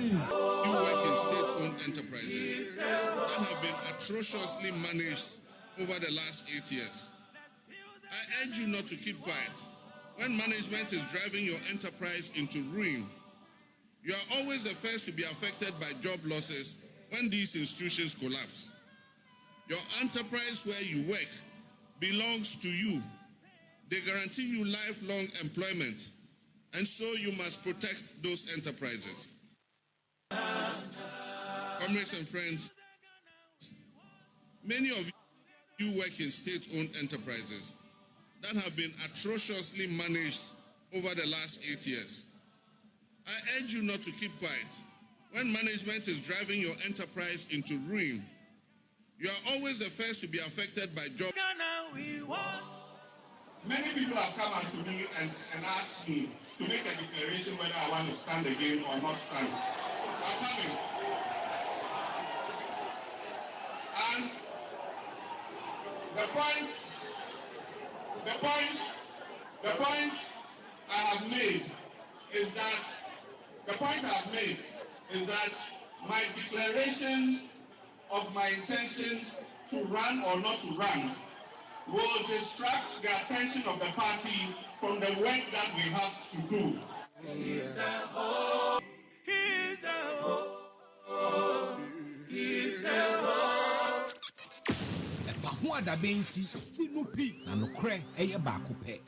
You work in state-owned enterprises that have been atrociously managed over the last 8 years. I urge you not to keep quiet. When management is driving your enterprise into ruin, you are always the first to be affected by job losses when these institutions collapse. Your enterprise where you work belongs to you. They guarantee you lifelong employment, and so you must protect those enterprises. Comrades and friends, many of you work in state-owned enterprises that have been atrociously managed over the last 8 years. I urge you not to keep quiet. When management is driving your enterprise into ruin, you are always the first to be affected by job. Many people have come up to me and asked me to make a declaration whether I want to stand again or not stand. I'm coming. And the point I have made is that my declaration of my intention to run or not to run will distract the attention of the party from the work that we have to do. He is the hope. He is the hope. He is the hope. EpaHoaDaben ti sinupi na nokre eye baako pe.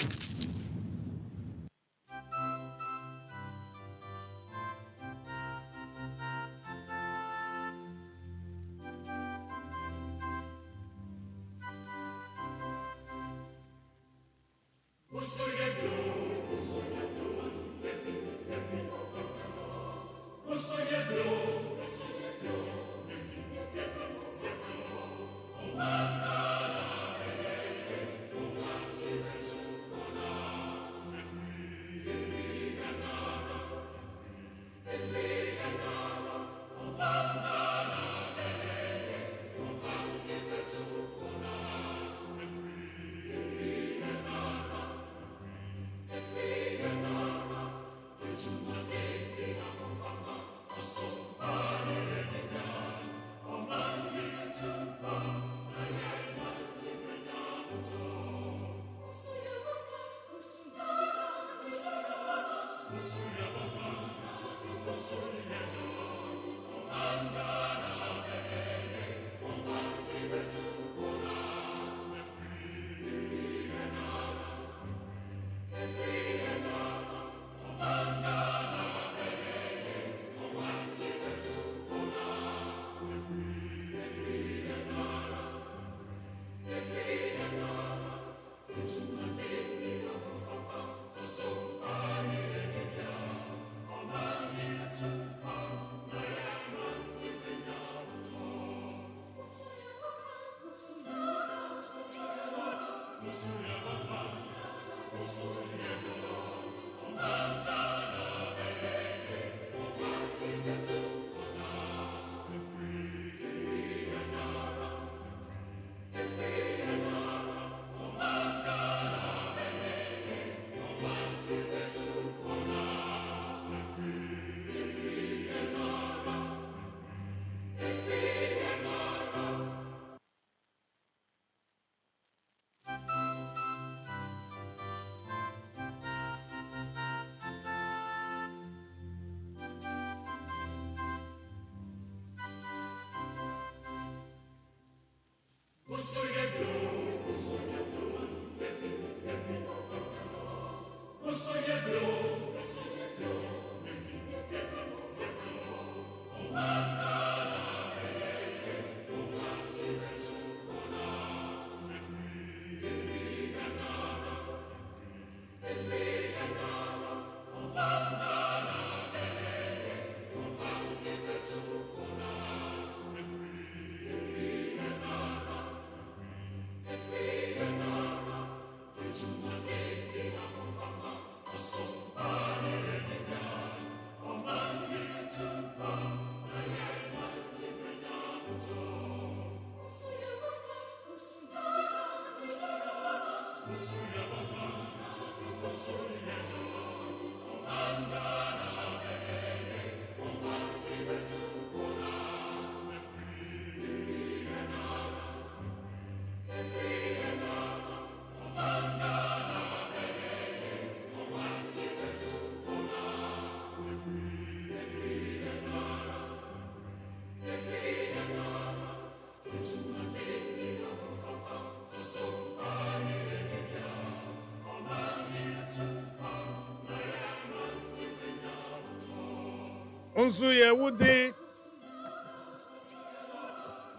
Unsu Yewuti.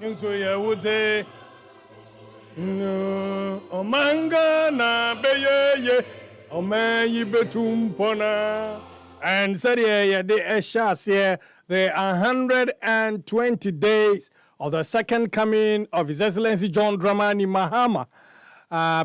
Unsu Yewuti. Omanga na beye omayi betumpona. And said the Eshas here, the 120 days of the second coming of His Excellency John Dramani Mahama,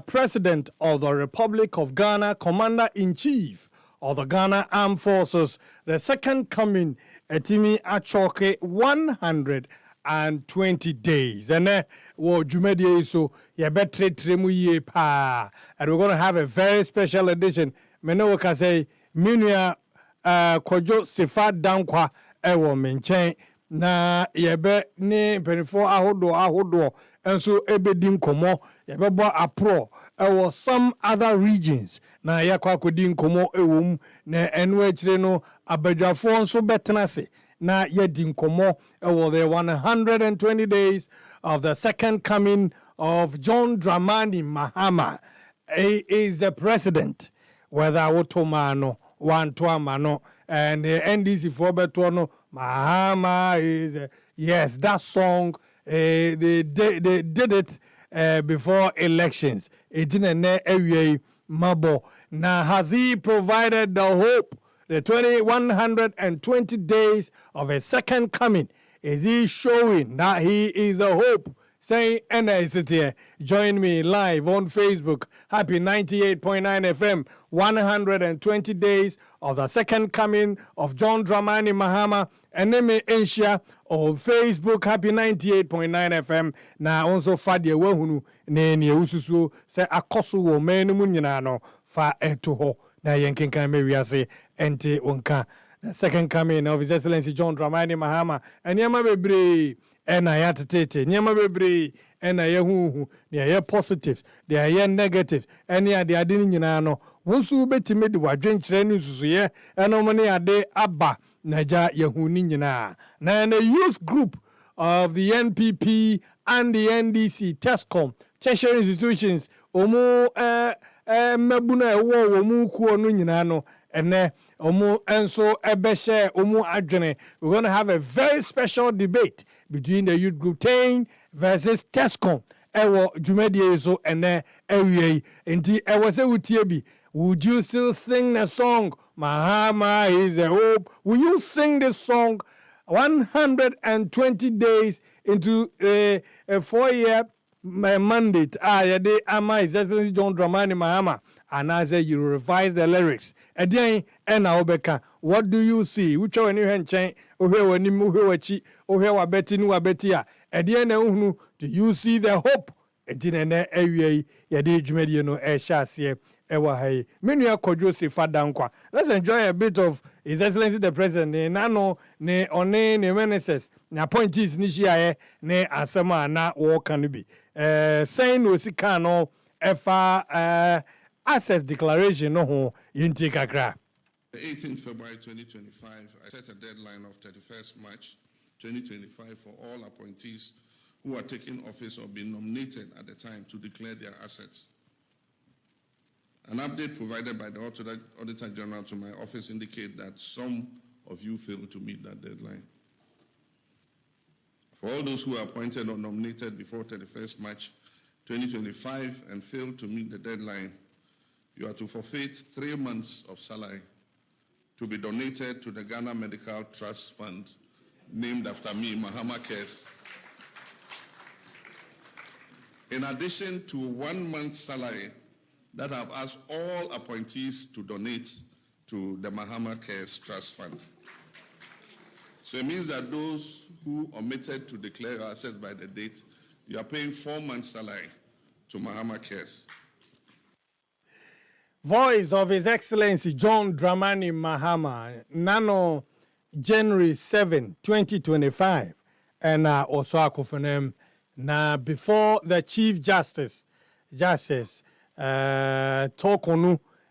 President of the Republic of Ghana, Commander-in-Chief of the Ghana Armed Forces, the second coming etimi achoke 120 days. And wo jumedi so ye betre tremu ye pa. And we're going to have a very special edition. Meno ka say minua kojo sifa dankwa ewo menchen na yebe ni penifo ahodo enso ebedi nkomo yebe bo apro ewo some other regions na yakwa kodi nkomo ewom na enu akire no abadwafo nso betenase na yedi nkomo ewo the 120 days of the second coming of John Dramani Mahama. He is the president, whether wotomano one to amano and the NDC for Betono Mahama is yes, that song they did it before elections. It didn't every mabo. Now has he provided the hope, the 120 days of a second coming? Is he showing that he is a hope? Saying, and I sit here, join me live on Facebook. Happy 98.9 FM, 120 days of the second coming of John Dramani Mahama. And then me Asia on Facebook, happy 98.9 FM. Now also Fadia Wahunu, Nene Ususu, say Akosu wo menu munyano, fa etuho, na yenkin kameria say, ente unka. The second coming of His Excellency John Dramani Mahama. And yama bebre. And I had to take Nyama bebre and I who they are positive, they are negative, and they are didn't know. Once you bet me the drink training to and no money are they abba Naja Yahuninina. Now the youth group of the NPP and the NDC, TESCOM, tertiary institutions, Omo Mabuna Wo Omu Kuonunino, and Omo Enso Ebeshe Omu Adjene. We're going to have a very special debate between the youth group 10 versus TESCOM. Ewo Jumedi so and area. Inti ewo se utiebi. Would you still sing the song? Mahama is a hope. Will you sing this song 120 days into a 4-year mandate? Yade Ama His Excellency John Dramani Mahama. And I say you revise the lyrics. Again, and Obeka, what do you see? Which one you can change? Ohe ni muhewachi, ohe wabeti nu wabetia. Again, do you see the hope? Edine ewe yadi jumedi no shasiye ewa hai. Menu kojo si fadankwa. Let's enjoy a bit of His Excellency the President. Ne nano ne one ne meneses. Na appointees nishiaye ne asema na wo kanubi. Saying no sikano efa Access declaration no yinti kakra. The 18th February 2025, I set a deadline of 31st March 2025 for all appointees who are taking office or being nominated at the time to declare their assets. An update provided by the Auditor General to my office indicates that some of you failed to meet that deadline. For all those who are appointed or nominated before 31st March 2025 and failed to meet the deadline, you are to forfeit 3 months of salary to be donated to the Ghana Medical Trust Fund, named after me, Mahama Cares. In addition to 1 month's salary that I've asked all appointees to donate to the Mahama Cares Trust Fund. So it means that those who omitted to declare assets by the date, you are paying 4 months' salary to Mahama Cares. Voice of His Excellency John Dramani Mahama, Nano, January 7, 2025, and also Akufunem. Now, before the Chief Justice, Tokonu,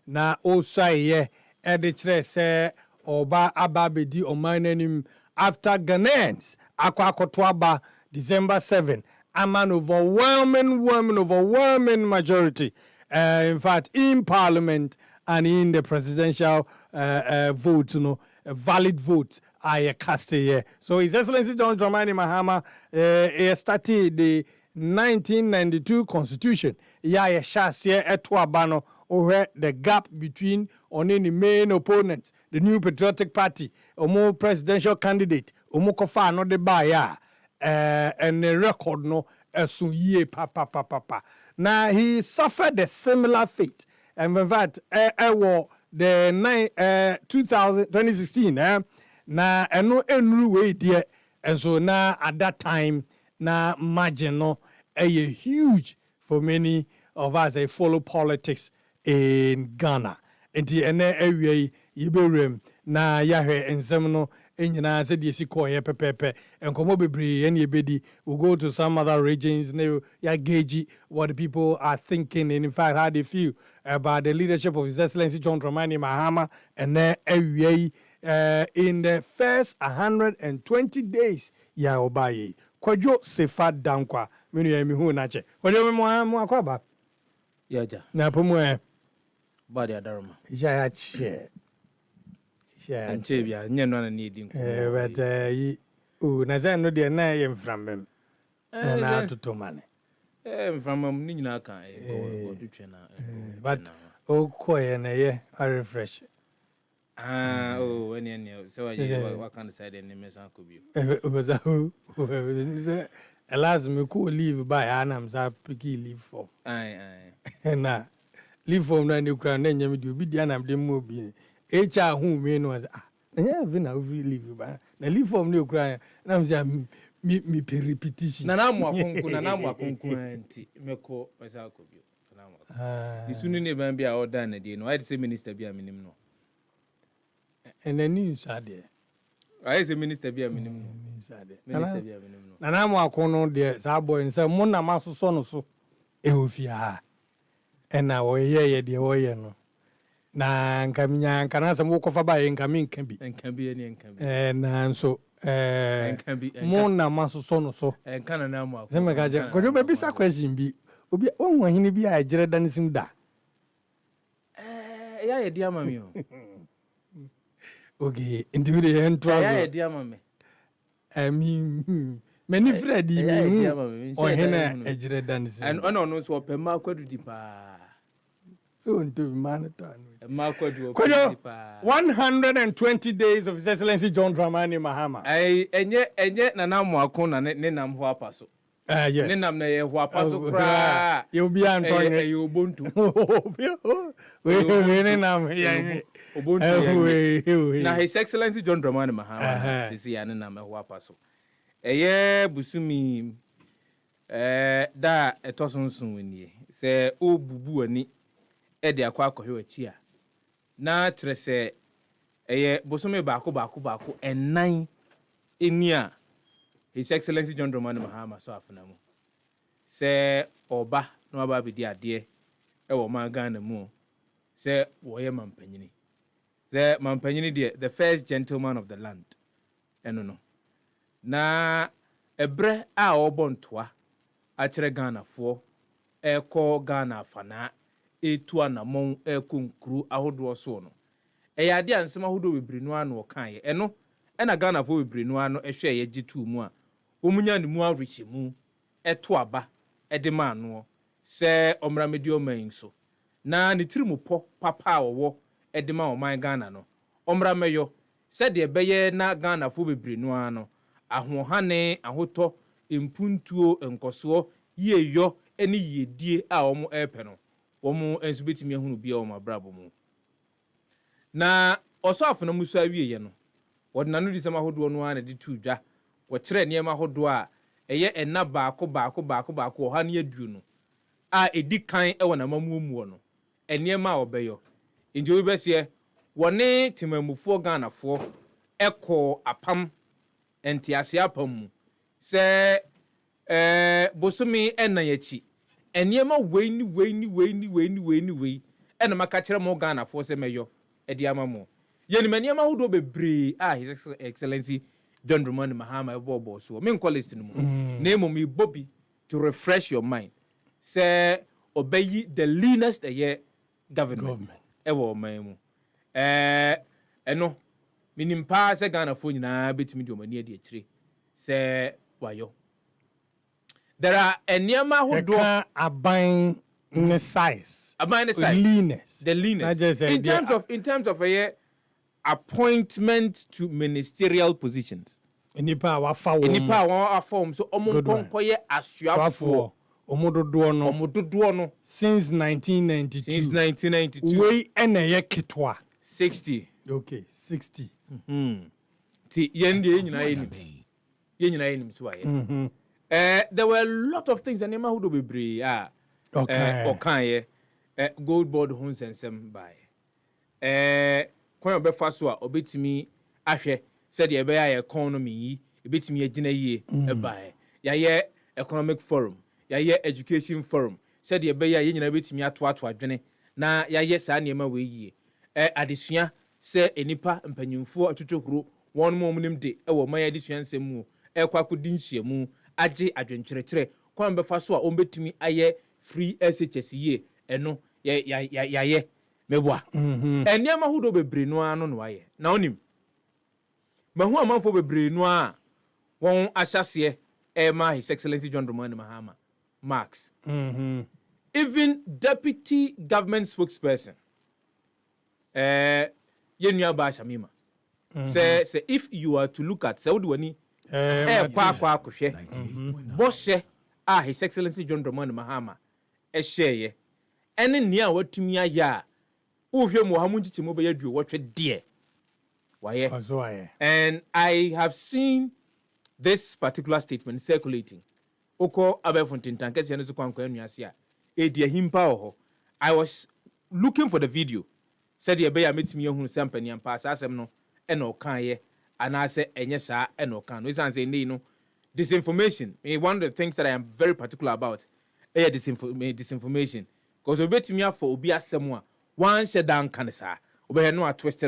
na Osaye, editre se Oba Ababedi Omanenim, after Ghanaians, Akwakotwaba, December 7, an overwhelming majority. In fact, in Parliament and in the presidential vote, valid vote I cast here. So His Excellency John Dramani Mahama started the 1992 Constitution. Yeah, shasye etwabano or the gap between on any main opponent, the New Patriotic Party, or more presidential candidate, or more kofa no de baya, and the record no soon ye papa. Now he suffered a similar fate, and in fact, the 2016, na eno enru we dear, and so now at that time, na margin no a huge for many of us that follow politics in Ghana. Enti ene ewie yiberem na yahwe ensem no enyina se de sikoye pepepe enkomo bebre ene ebedi we go to some other regions na ya gauge what the people are thinking and in fact how they feel about the leadership of His Excellency John Dramani Mahama and ewie in the first 120 days ya obaye Kwadwo Sefa Dankwa menu ya mihu na che Kwadwo mo akwaba yaja na pomo body adarma ya che Antebia, nye no na need but na say no de na ye mframem na atoto mane mframem ni nyina kan go twetwe na but koye na ye refresh ene so what can decide any mesa ko bi obaza elas me ko leave by anam za piki leave for na leave for na ne kura na nyame di obi di anam de mo bi HR hu me no say na even na we leave ba na leave for na kura na me say mi repetition na mo akonku anti meko mesa ko bi na mo isunu ne ban bi a order na dey no I say minister bi a minim no and the news are there. I say minister be a minimum. Minister be a minimum. Na na mo akono de sa boy nse mo na masoso no so ehofia. E na wo ye de wo ye no. Na nkaminya nkana se mo kofa ba ye nkami nka bi. Nka bi ne nka bi. Na nso mo na masoso no so. Nka na mo akono. Se me ka je ko be bisa question bi. Obi won hini bi a jere dan sim da. Ya ye dia mami o. Okay, into the end to ya dia mame many Freddy or hena ejire danisi and no so pema kwadu di pa so into manata ma kwadu pa 120 days of His Excellency John Dramani Mahama enye na na mo akon na ne nam ho apaso yes ne nam na ye ho apaso kra you be anton ye obontu we ne nam ya na His Excellency John Dramani Mahama sisi ya ne nam ho apaso eye busumi da etosunsun wenie se obubu ani e de akwa akohwe achi a na kire se eye busumi baako enan eni a His Excellency John Dramani Mahama so afuna mu se oba no aba bidi ade e wo ma Ghana mu se wo ye mampanyini se mampanyini the first gentleman of the land eno no na ebre a obontoa a kire Ghana fo eko Ghana afana etu anamon ekonkuru ahodo so no e ade ansem ahodo bebrinu ano kan ye eno na Ghana fo bebrinu ano ehwe ye gitu mu a omunya ne mu awrichi mu eto aba ede ma ano se omramedi oman so na ne tirimu po papa wo ede ma oman Ghana no omrameyo se de beye na Ghana fo bebrinu ano ahohane ahoto impuntuo enkoso yeyo eni yedie a omo epe no omo enso betimi ehunu bia omo abrabo mu na oso afuna musu awie ye no wodnanu di sama hodo no ana di tudwa wo kire niema hodo a eye enna baako oha ne aduo no a edi kan e wona mamuomuo no eniema obeyo inji obi bese wone timamufuo Ganafo eko apam entiase apam mu se bosumi enna yachi eniema weini ena maka kire mo Ganafo se meyo edi amamo yeni maniema hodo bebre His Excellency John Dramani Mahama ebobo so me call list no name me Bobby to refresh your mind say obey the leanest government ewo man mu eno Minim pa se Ghana fo nyina betimi de omani ade akire se wayo. There are eniema who do aban ne size. Aban the size. Leanness. The leanness. In terms of a appointment to ministerial positions. Enipa wa form so omonkonkoye asuafo. Omododo no. Since 1992. Since 1992. We eneye kitwa. 60. Okay, 60. Ti yende nyina yenim so aye. There were a lot of things and who do be brave. Okay. Gold board homes and some by. Kwan be faso a obetimi ahwe said ye be ya economy obetimi agina yie by. Ya economic forum, ya education forum. Said ye be ya nyina betimi ato adwene na ya saa niema we yie. Adesua se enipa mpanyimfo atotokuro won mo munim de wo man adesua nsem mu kwakodi nhyiamu age adwenkyerɛkyerɛ kwan bɛfa so a ombetumi ayɛ free SHS ye eno ya meboa eniama hudo bebre no ano no ayɛ na onim mahu amanfo bebre no a won ahyase His Excellency John Dramani Mahama MASQ even deputy government spokesperson yenua ba shamima say if you are to look at Saudi wani kwa akohwe boshe His Excellency John Dramani Mahama ehye ene ne a watumi aya uhwe mu ha munchichi mo be yadu wotwe de waye and I have seen this particular statement circulating oko abefontintan kese no so kwankwa anuase a edi ahimpa ho. I was looking for the video said ye be ya metimi ehunu sampani ampa asasem no ena okan ye anase enye saa ena okan no isan say nei no disinformation. One of the things that I am very particular about disinformation because obetimi afọ obi asem a wan shedan kan saa obehwe no atwist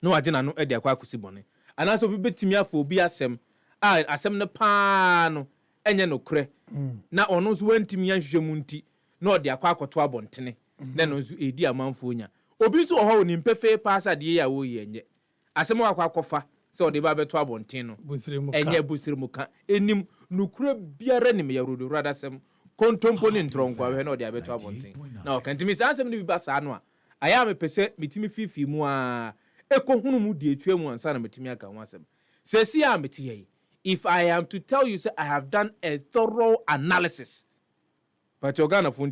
no agina no e de akwa akosi bone anase obi betimi afọ obi asem asem ne pa no enye no kre na ono nso wantimi ahwehwemu nti na ode akwa akoto abontene na no nso edi amanfo nya obi nso ho ni mpefe paasa de ya wo ye enye asem akwa akofa se ode ba beto abonten no enye busirimuka enim nukure biara nim ya rodo radasem kontompo ni ntronkwa we na ode abeto abonten na okantimi asem ni bi ba saa no a aya me pese mitimi fifi mu a ekohunu mu de etwa mu ansa na mitimi aka ho asem sesi a metiye. If I am to tell you, say I have done a thorough analysis, but you're gonna of all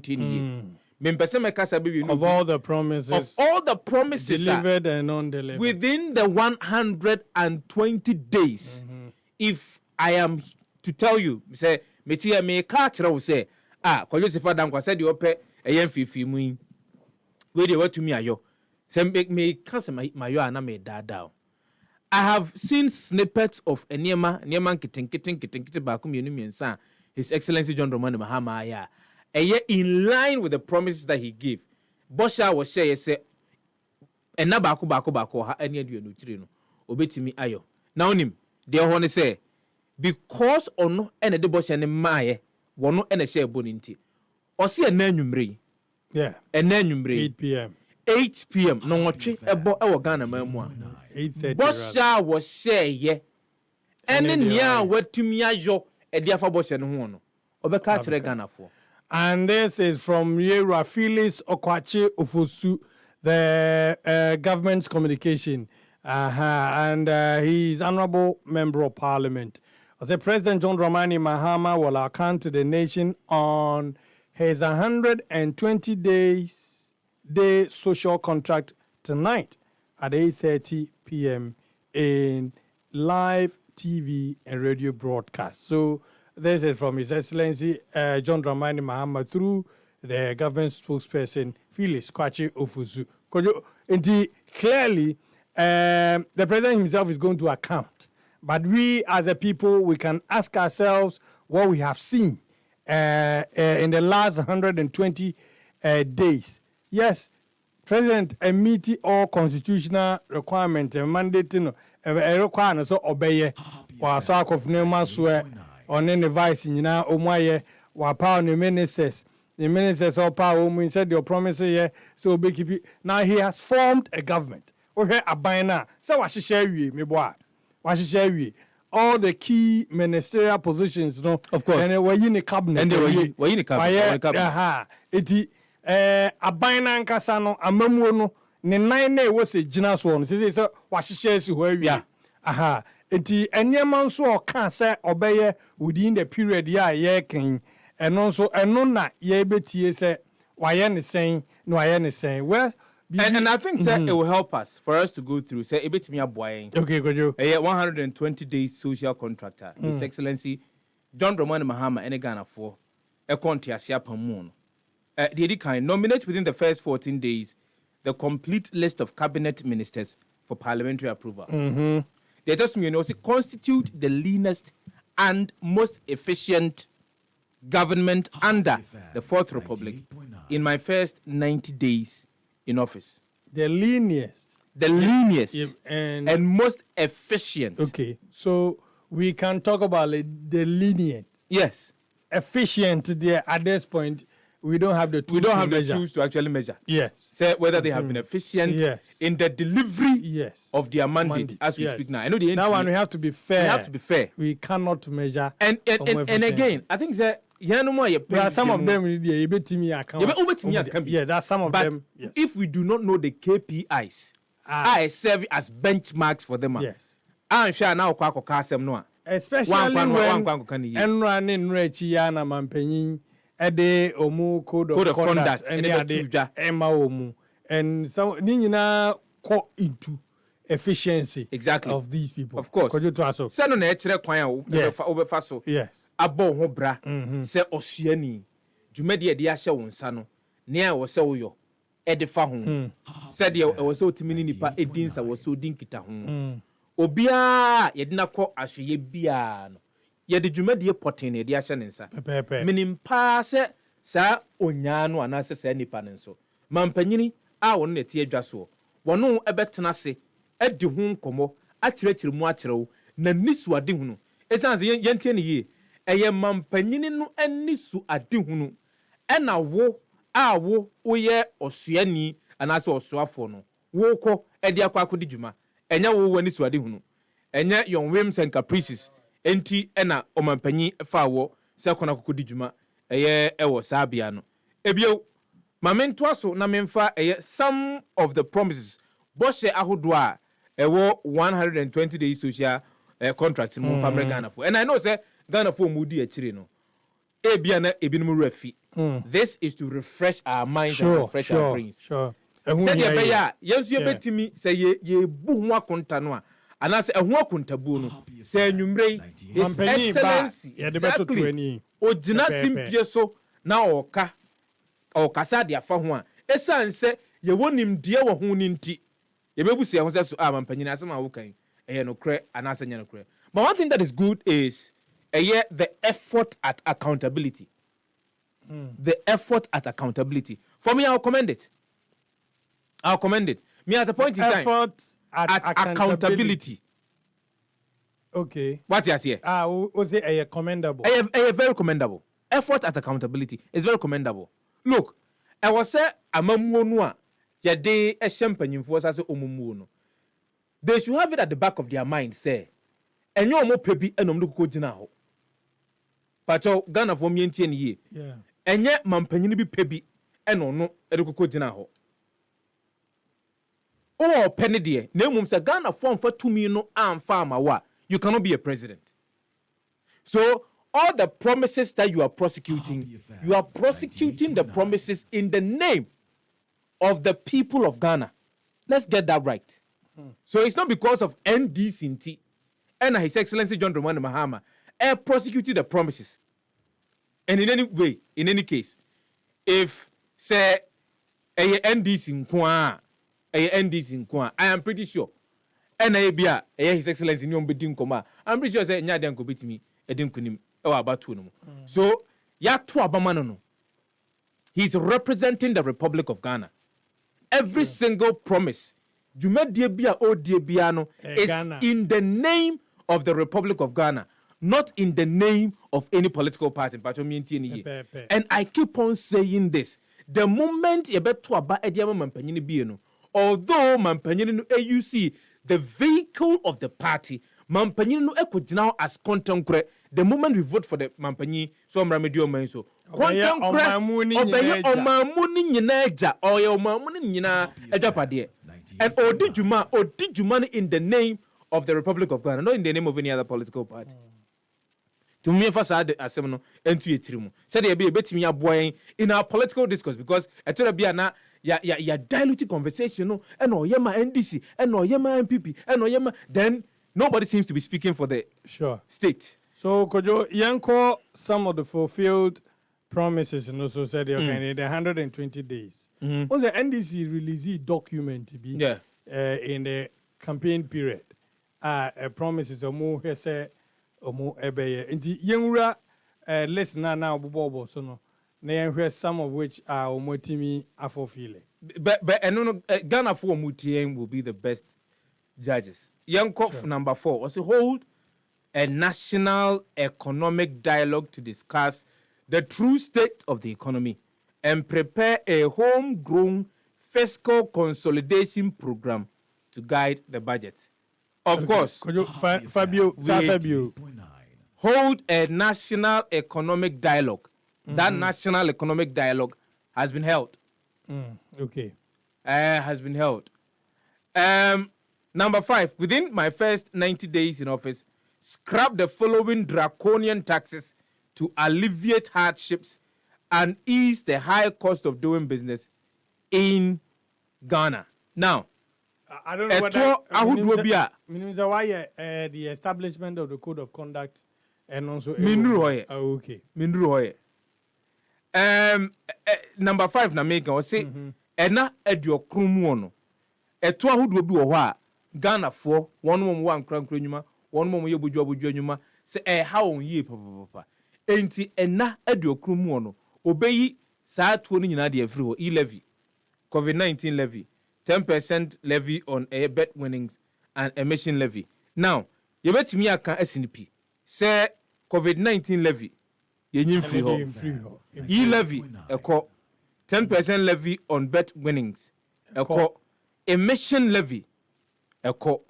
the promises delivered and undelivered within the 120 days. If I am to tell you, say metia me catch say Joseph Adam said you pay a yen fifi mu we dey what to me ayo say make me cancel my yo na me down. I have seen snippets of Agyemang kitten back miensa His Excellency John Dramani Mahama ya in line with the promises that he gave. Bosha was say ena bako ha eni adu no tire no obetimi ayo na onim de ho ne say because ono ene de bosha ne maaye wono ene share boni nti o se ena anwumre ena anwumre 8 p.m. no nwotwe ebo e wo Ghana mamu a 8:30 bosha was share ye ene nia watumi ayo e dia fa bosha ne ho no obeka kire Ghana fo. And this is from Yera Phyllis Okwache Ofosu, the government's communication, and he's honorable member of parliament. I said President John Dramani Mahama will account to the nation on his 120-day social contract tonight at 8:30 p.m. in live TV and radio broadcast. So this is from His Excellency John Dramani Mahama through the government spokesperson Phyllis Okwache Ofosu. Indeed, clearly, the president himself is going to account. But we, as a people, we can ask ourselves what we have seen in the last 120 days. Yes, President meet all constitutional requirements and mandate requirements so obey. Or so of no swear on any vice in na omaye wa power the ministers all power said your promises here so big. Now he has formed a government wohwɛ aban na sɛ wahyehyɛ awie mebo a wahyehyɛ awie all the key ministerial positions no of course and wayi ne cabinet and wayi ne cabinet eti aban na nkasa no amamuo no ne nan na ɛwɔ sɛ gyina soɔ no sɛ wahyehyɛ asi hɔ awie aha eti nneɛma nso ɔka sɛ ɔbɛyɛ within the period ya yɛkan ɛno nso ɛno na yɛbɛtie sɛ wayɛ ne sɛn na wayɛ ne sɛn well and I think it will help us for us to go through. Say, ebetimi aboyen. Okay, good you. 120 days social contractor. His Excellency John Dramani Mahama and Ghana for a contiasia pamun. The kind nominate within the first 14 days the complete list of cabinet ministers for parliamentary approval. They just constitute the leanest and most efficient government under the Fourth Republic in my first 90 days in office. The leaniest and most efficient. Okay, so we can talk about the lenient. Yes. Efficient there at this point. We don't have the tools. We don't have the tools to actually measure. Yes. Say whether they have been efficient in the delivery of their mandate as we speak now. I know the that one we have to be fair. We have to be fair. We cannot measure. And again, I think that there are some of them that's some of them. Yes. If we do not know the KPIs, I serve as benchmarks for them. Yes. I'm sure now no. Especially when running Rechiana Mampenny, Ede Omu Code of Conduct and Emma Omu. And so Nina caught into efficiency of these people. Of course. Could you trust us? Send on over faso. Yes. Abo ho bra se osiani dwumade de ahye won sa no ne a wo se wo yo e de fa ho se de e wo se otimini nipa edin sa wo se odin kita ho obia ye de nakọ ahweye bia no ye de dwumade potin ne de ahye ne nsa minim pa se sa onya no anase sa nipa ne nso mampanyini a won na tie adwa so wono ebetena se edi ho nkomo akyerɛkyerɛ mu akyerɛw na nisuade hu no esanse yentie ne yie eye mampanyini no ani su adehunu ena wo a wo woye osuani anase osuafo no wo kɔ ede akwaakodi dwuma enya wo wani su adehunu enya your whims and caprices enti ena omampanyi fa wo se kona kokodi dwuma eye ewo sabia no ebio mamento aso na memfa eye some of the promises boshe ahodo a ewo 120 days social contract mo family Ghana for and I know say Ghana for mudi achire no ebia na ebinom rafi this is to refresh our minds and refresh our brains sure say dey be ya yensu ebetimi say ye bu ho akonta no a anase eho akontabuo no say anwumrei his excellency ya de beto to ani ogina simpie so na okasa de afa ho a esanse ye wonim de wo ho ni nti ye bebusi ye ho say so mampanyina asema wo kan eye no kre anase nya no kre. But one thing that is good is the effort at accountability. The effort at accountability. For me, I'll commend it. Me at a point in time. Effort at accountability. Okay. What's your say? Was it commendable? Very commendable. Effort at accountability is very commendable. Look, I was say amamuonua yade champagne for us omumuono. They should have it at the back of their mind, say. Enyo omo pebi enom no kokko gina ho. Pacho Ghana for me entie ne yeah. Enye mampanyini bi pebi eno no e de kokko gina ho. O pene de na emum se Ghana for mfa tumi no amfa amawa. You cannot be a president. So all the promises that you are prosecuting the promises in the name of the people of Ghana. Let's get that right. So it's not because of NDCNT and His Excellency John Dramani Mahama prosecuted the promises. And in any way, in any case, if say a NDC I am pretty sure and His Excellency Nyom Bedin Koma, I'm pretty sure say Nyadan ko bitimi edin kunim e about two no. So ya to abamano no. He's representing the Republic of Ghana. Every single promise Jumedie bia odie bia no is Ghana. In the name of the Republic of Ghana, not in the name of any political party. And I keep on saying this. The moment you bet to aba ediama mampanyini bie no, although Mampanyin no AUC, the vehicle of the party, Mampanyin no ekojina as contemporary. The moment we vote for the Mampanyin, so Mramedio Menso. Contemporary, obey Omamuni Nyenaja, or Omamuni Nyena Ejapade. And Odijuma in the name of the Republic of Ghana, not in the name of any other political party. To me, first I assemble and to trimu. Said there be a bit me a boy in our political discourse because I told be na ya diluted conversation no and no yema NDC and no yema MPP and no yema then nobody seems to be speaking for the state. So Kojo Yanko some of the fulfilled promises and also said okay in the 120 days. Was the NDC release document be in the campaign period? Promises or more he said omo ebeye nti yenwura listener now bobo so no na yenhwe some of which are omotimi afofile but no Ghana for omutien will be the best judges. Yankoff number 4 was to hold a national economic dialogue to discuss the true state of the economy and prepare a homegrown fiscal consolidation program to guide the budget. Of course, Fabio, hold a national economic dialogue. That national economic dialogue has been held. Has been held. Number 5, within my first 90 days in office, scrap the following draconian taxes to alleviate hardships and ease the high cost of doing business in Ghana. Now, I don't know what means why the establishment of the code of conduct and also number 5 na make o say ena ediokrum no eto ahodo bi wo ho a Ghana for one mom wan krankra nyuma one mom ye bodwo nyuma say ha won ye papa enti ena ediokrum no obeyi saa to no nyina de afiri ho e-levy COVID-19 levy 10% levy on a bet winnings and emission levy. Now, you bet me aka SNP. Say COVID-19 levy. Yenyin free ho. E-levy eko 10% levy on bet winnings. Eko emission levy eko.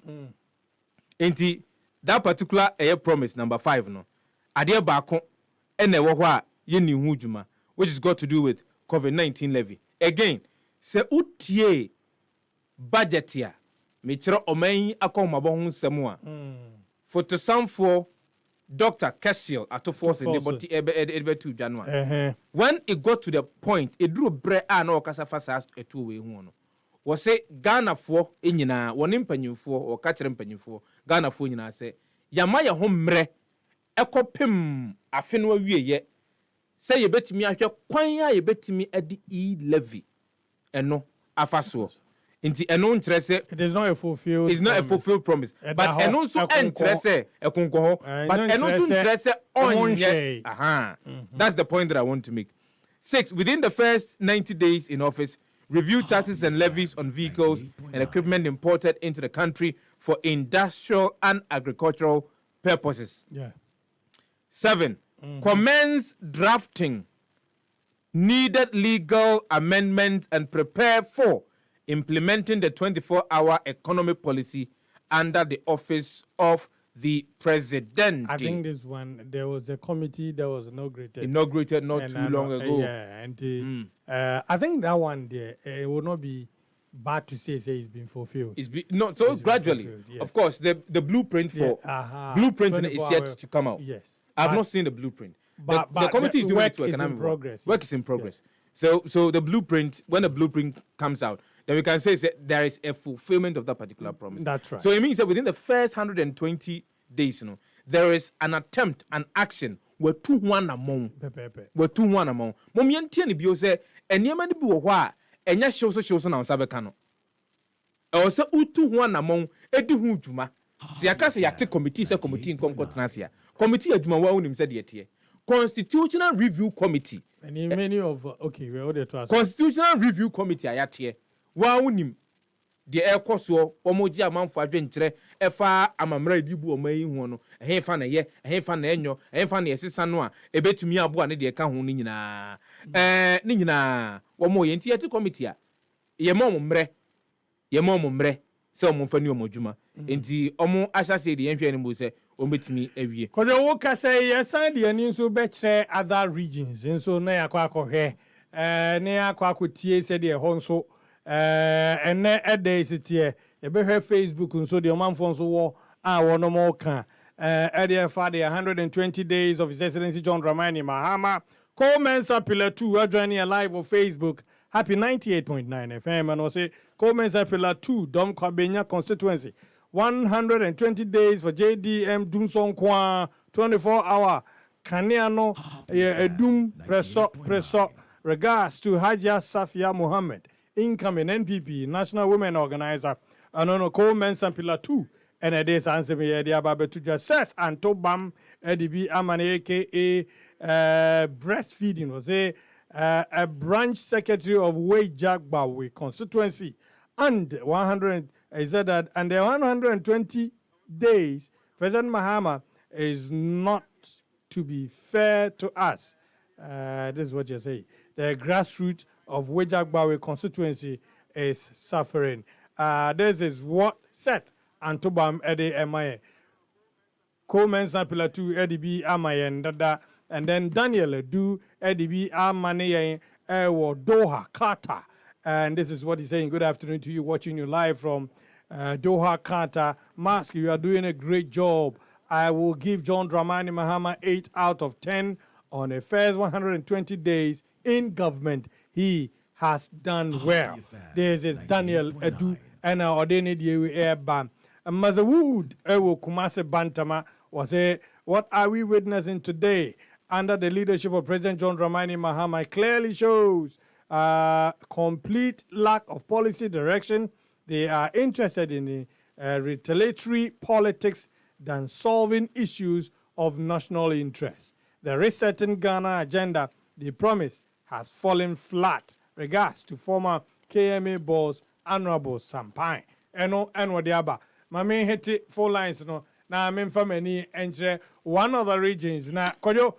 Enti that particular promise number 5 no. Ade baako ene wo ho a yeni hu djuma which is got to do with COVID-19 levy. Again, say utie budget ya metro oman akoma bo hu nsem a photo sam for Dr. Kessiel ato force in the body ebe to January. When it got to the point it drew bre a na okasa fasa etu we hu no wo say Ghana for enyina woni mpanyimfo o ka kire mpanyimfo Ghana for nyina say yama ye ho mre ekopem afe no awie ye say ye betimi ahwe kwan a ye betimi adi e-levy eno afaso. Inti eno ntrese it is not a fulfilled it's not a fulfilled promise but eno so ntrese ekonko ho but eno so ntrese onye that's the point that I want to make. 6, within the first 90 days in office, review taxes and levies on vehicles and equipment imported into the country for industrial and agricultural purposes. 7, commence drafting needed legal amendments and prepare for implementing the 24-hour economy policy under the office of the president. I think this one, there was a committee that was inaugurated not too long ago. And I think that one there, it will not be bad to say it's been fulfilled. Gradually. Yes. Of course, the blueprint for blueprint is yet to come out. Yes. I've not seen the blueprint. But the committee is doing it to economic progress. Work is in progress. Yes. So the blueprint, when the blueprint comes out, then we can say there is a fulfillment of that particular promise. That's right. So it means that within the first 120 days, there is an attempt, an action. We're 2-1 among. We're 2-1 among. Mom yentiani bio say, and yamani bi wa, and ya shows on sabekano. Or say 2-1 among edi hu juma. Si akase yakte committee se committee in konkotrasia. Committee aduma wa unim said yet. Constitutional Review Committee. And in many of we're ordered to ask. Constitutional Review Committee ayatie. Wa unim de ekoso omoji amanfo adwenkyere efa amamra dibu omayi hu no ehefa na ye ehefa na enyo ehefa na yesesa no a ebetumi abo ane de eka hu ni nyina ni nyina wo mo ye nti yete committee a ye mo mre ye mo mumre se omo fa ni omo dwuma enti omo ahyase de yenhwe ni mo se ombetimi awie kodo wo ka say yesan de ani nso be kire other regions nso na yakwa akɔhwɛ ne yakwa akotie se de ho nso ene ede sitie ye be hwɛ Facebook nso de omanfo nso wo a wono mo ka for the 120 days of His Excellency John Dramani Mahama Co-Mensa Pillar 2 are joining a live on Facebook. Happy 98.9 FM and also Co-Mensa Pillar 2 Dom Kwabenya constituency 120 days for JDM Dumsong Kwa 24-hour Kaniano Edum Preso regards to Hajia Safia Mohammed incoming NPP National Women Organizer and Co-Mensa Pillar 2 and it is answer me about to just Seth and Tobam EDB Amane aka breastfeeding was a branch secretary of Wejagbawe constituency and 100 he said that and the 120 days President Mahama is not to be fair to us. This is what you say. The grassroots of Wejagbawe constituency is suffering. This is what Seth and Tobam Ede Emaye. Co-Mensa Pillar 2 EDB Amayen Dada and then Daniel Edu EDB Amane Doha Qatar. And this is what he's saying. Good afternoon to you watching you live from Doha Qatar. MASQ, you are doing a great job. I will give John Dramani Mahama 8 out of 10 on the first 120 days in government. He has done well. This is Daniel Edu and our ordained air ban. Mazawood Ewo Kumase Bantama was a what are we witnessing today under the leadership of President John Dramani Mahama clearly shows complete lack of policy direction. They are interested in retaliatory politics than solving issues of national interest. The resetting Ghana agenda they promise has fallen flat. Regards to former KMA boss Honorable Sampine. Eno Diaba. Mame hit 4 lines no na memfa mani enche one of the regions na kojo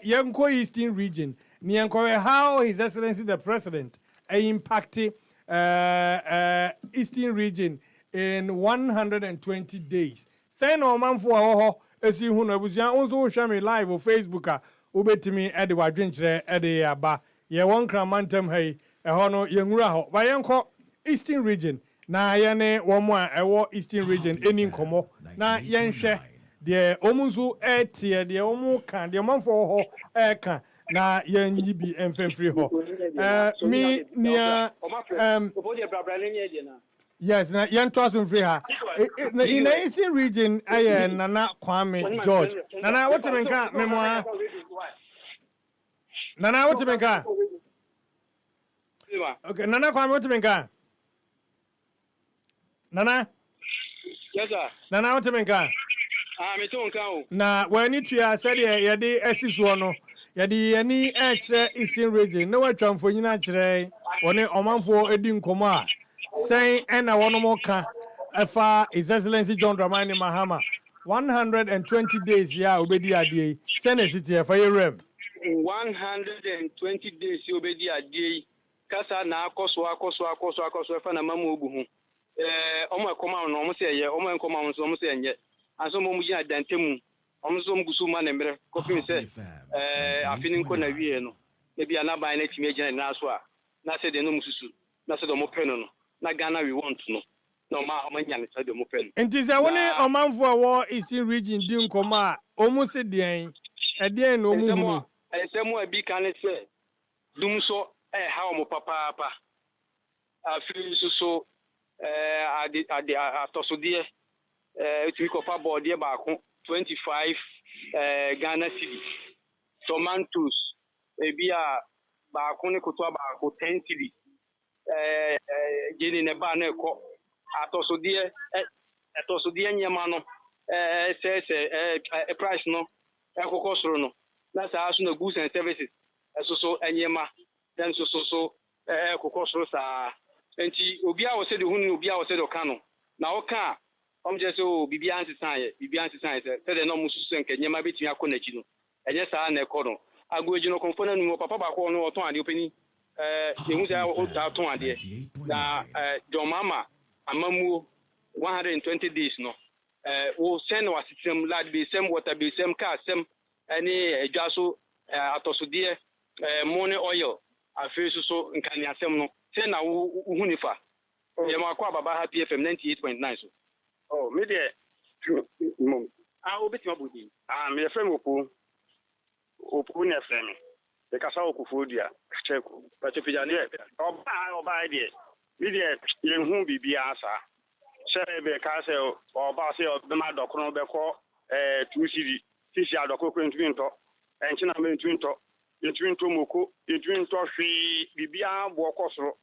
yenko Eastern region ni yenko how His Excellency the President impacted Eastern region in 120 days. Say no manfo ho esi hu no abusia onso hwa me live on Facebook a obetimi ede wadwenkyere ede aba ye won kramantam hai ho no yenwura ho ba yenko Eastern region na yene womo a ewo Eastern region eni nkomo na yenhwe de omunzu etie de omu kan de manfo ho eka na yenyi bi emfemfiri ho mi nia yes na yento asumfiri ha in the Eastern region aye Nana Kwame George Nana what menka memoa Nana what menka okay Nana Kwame what menka Nana? Yes, sir. Nana, what you mean? Me too, can. Na when you said ya di esiswo no ya di ani eche Eastern region no wa twamfo nyina kire one omanfo edi nkomo a sen na wono mo ka efa His Excellency John Dramani Mahama 120 days ya obedi ade sen na city efa yerem 120 days obedi ade kasa na akoso efa na mamu ogu hu omo ekoma no omo se ye omo ekoma no omo se enye anso mo mu gina dantemu omo so mgusu ma na mere kopi se afini nko na wie no e bia na ban na timi gina na so a na se de no mususu na se do mo peno no na Ghana we want no no ma omo nya ne se de mo peno enti se woni omanfo awo Eastern region di nkoma a omo se den e den no mu hu se mo abi kan se dum so ha omo papa afiri so ade atosodie etimi kofa boardie baako 25 Ghana cedi tomatoes ebia baako ne kotoa baako 10 cedi jeni ne ba na eko atosodie nyema no price no ekoko soro no na saa so na goods and services so enyema then so ekoko soro saa enti obi a wo se de hunu obi a wo se de ka no na wo ka je se o bibia ansisan se de no mususu nke nyema betimi akọ na chi no enye saa na ekọ no agwoji no konfo na nu papa ba ko no oton ade openi yehu sɛ otato ade na John Mama amamu 120 days no wo send was system lad be same water be same car same any adwaso atosode money oil afesu so nkania sem no say na wo hunifa yemakwa ababa happy FM 98.9 so me de obetima bodi me FM opu ne FM e kasa okufodua cheku patopija ne oba de me de yenhu bibia asa sebe ka se oba se obema dokro be ko 2 cd sisi adokro kwentwinto enchina me ntwinto yetwinto moko yetwinto hwe bibia bo kosoro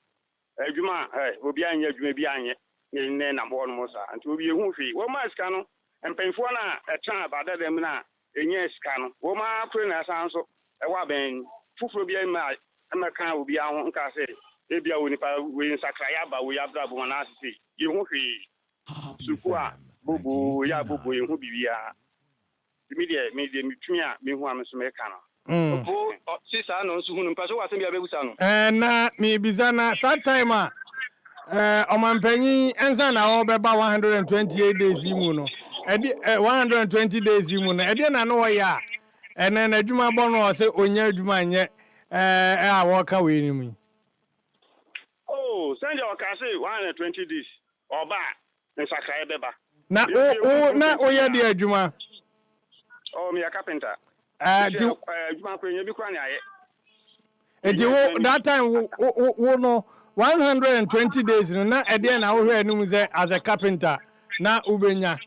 adwuma obi anye adwuma bi anye ne na bo no musa anti obi ehu hwe wo MASQ no empenfo na etra bada dem na enye sika no wo ma pre na sanso ewa ben fufuro bi ma emeka obi aho nka se ebia woni pa we nsakra ya ba we abra bo na asisi yehu hwe sukua bobo ya bobo yehu bibia media mitumi a mehu am so meka no opo sisa no nso hunu mpaso wasem bia begusa no na me bizana that time omampanyi enza na obeba 128 days mu no 120 days mu no ede na no ya ene na adwuma bo no se onya adwuma nye a woka we ni mu send your car say 120 days oba nsakra beba na o ya de adwuma me a carpenter adwuma ko nya bi kwa na aye enti that time wo no 120 days no na ede na wo hwe anum ze as a carpenter na ubenya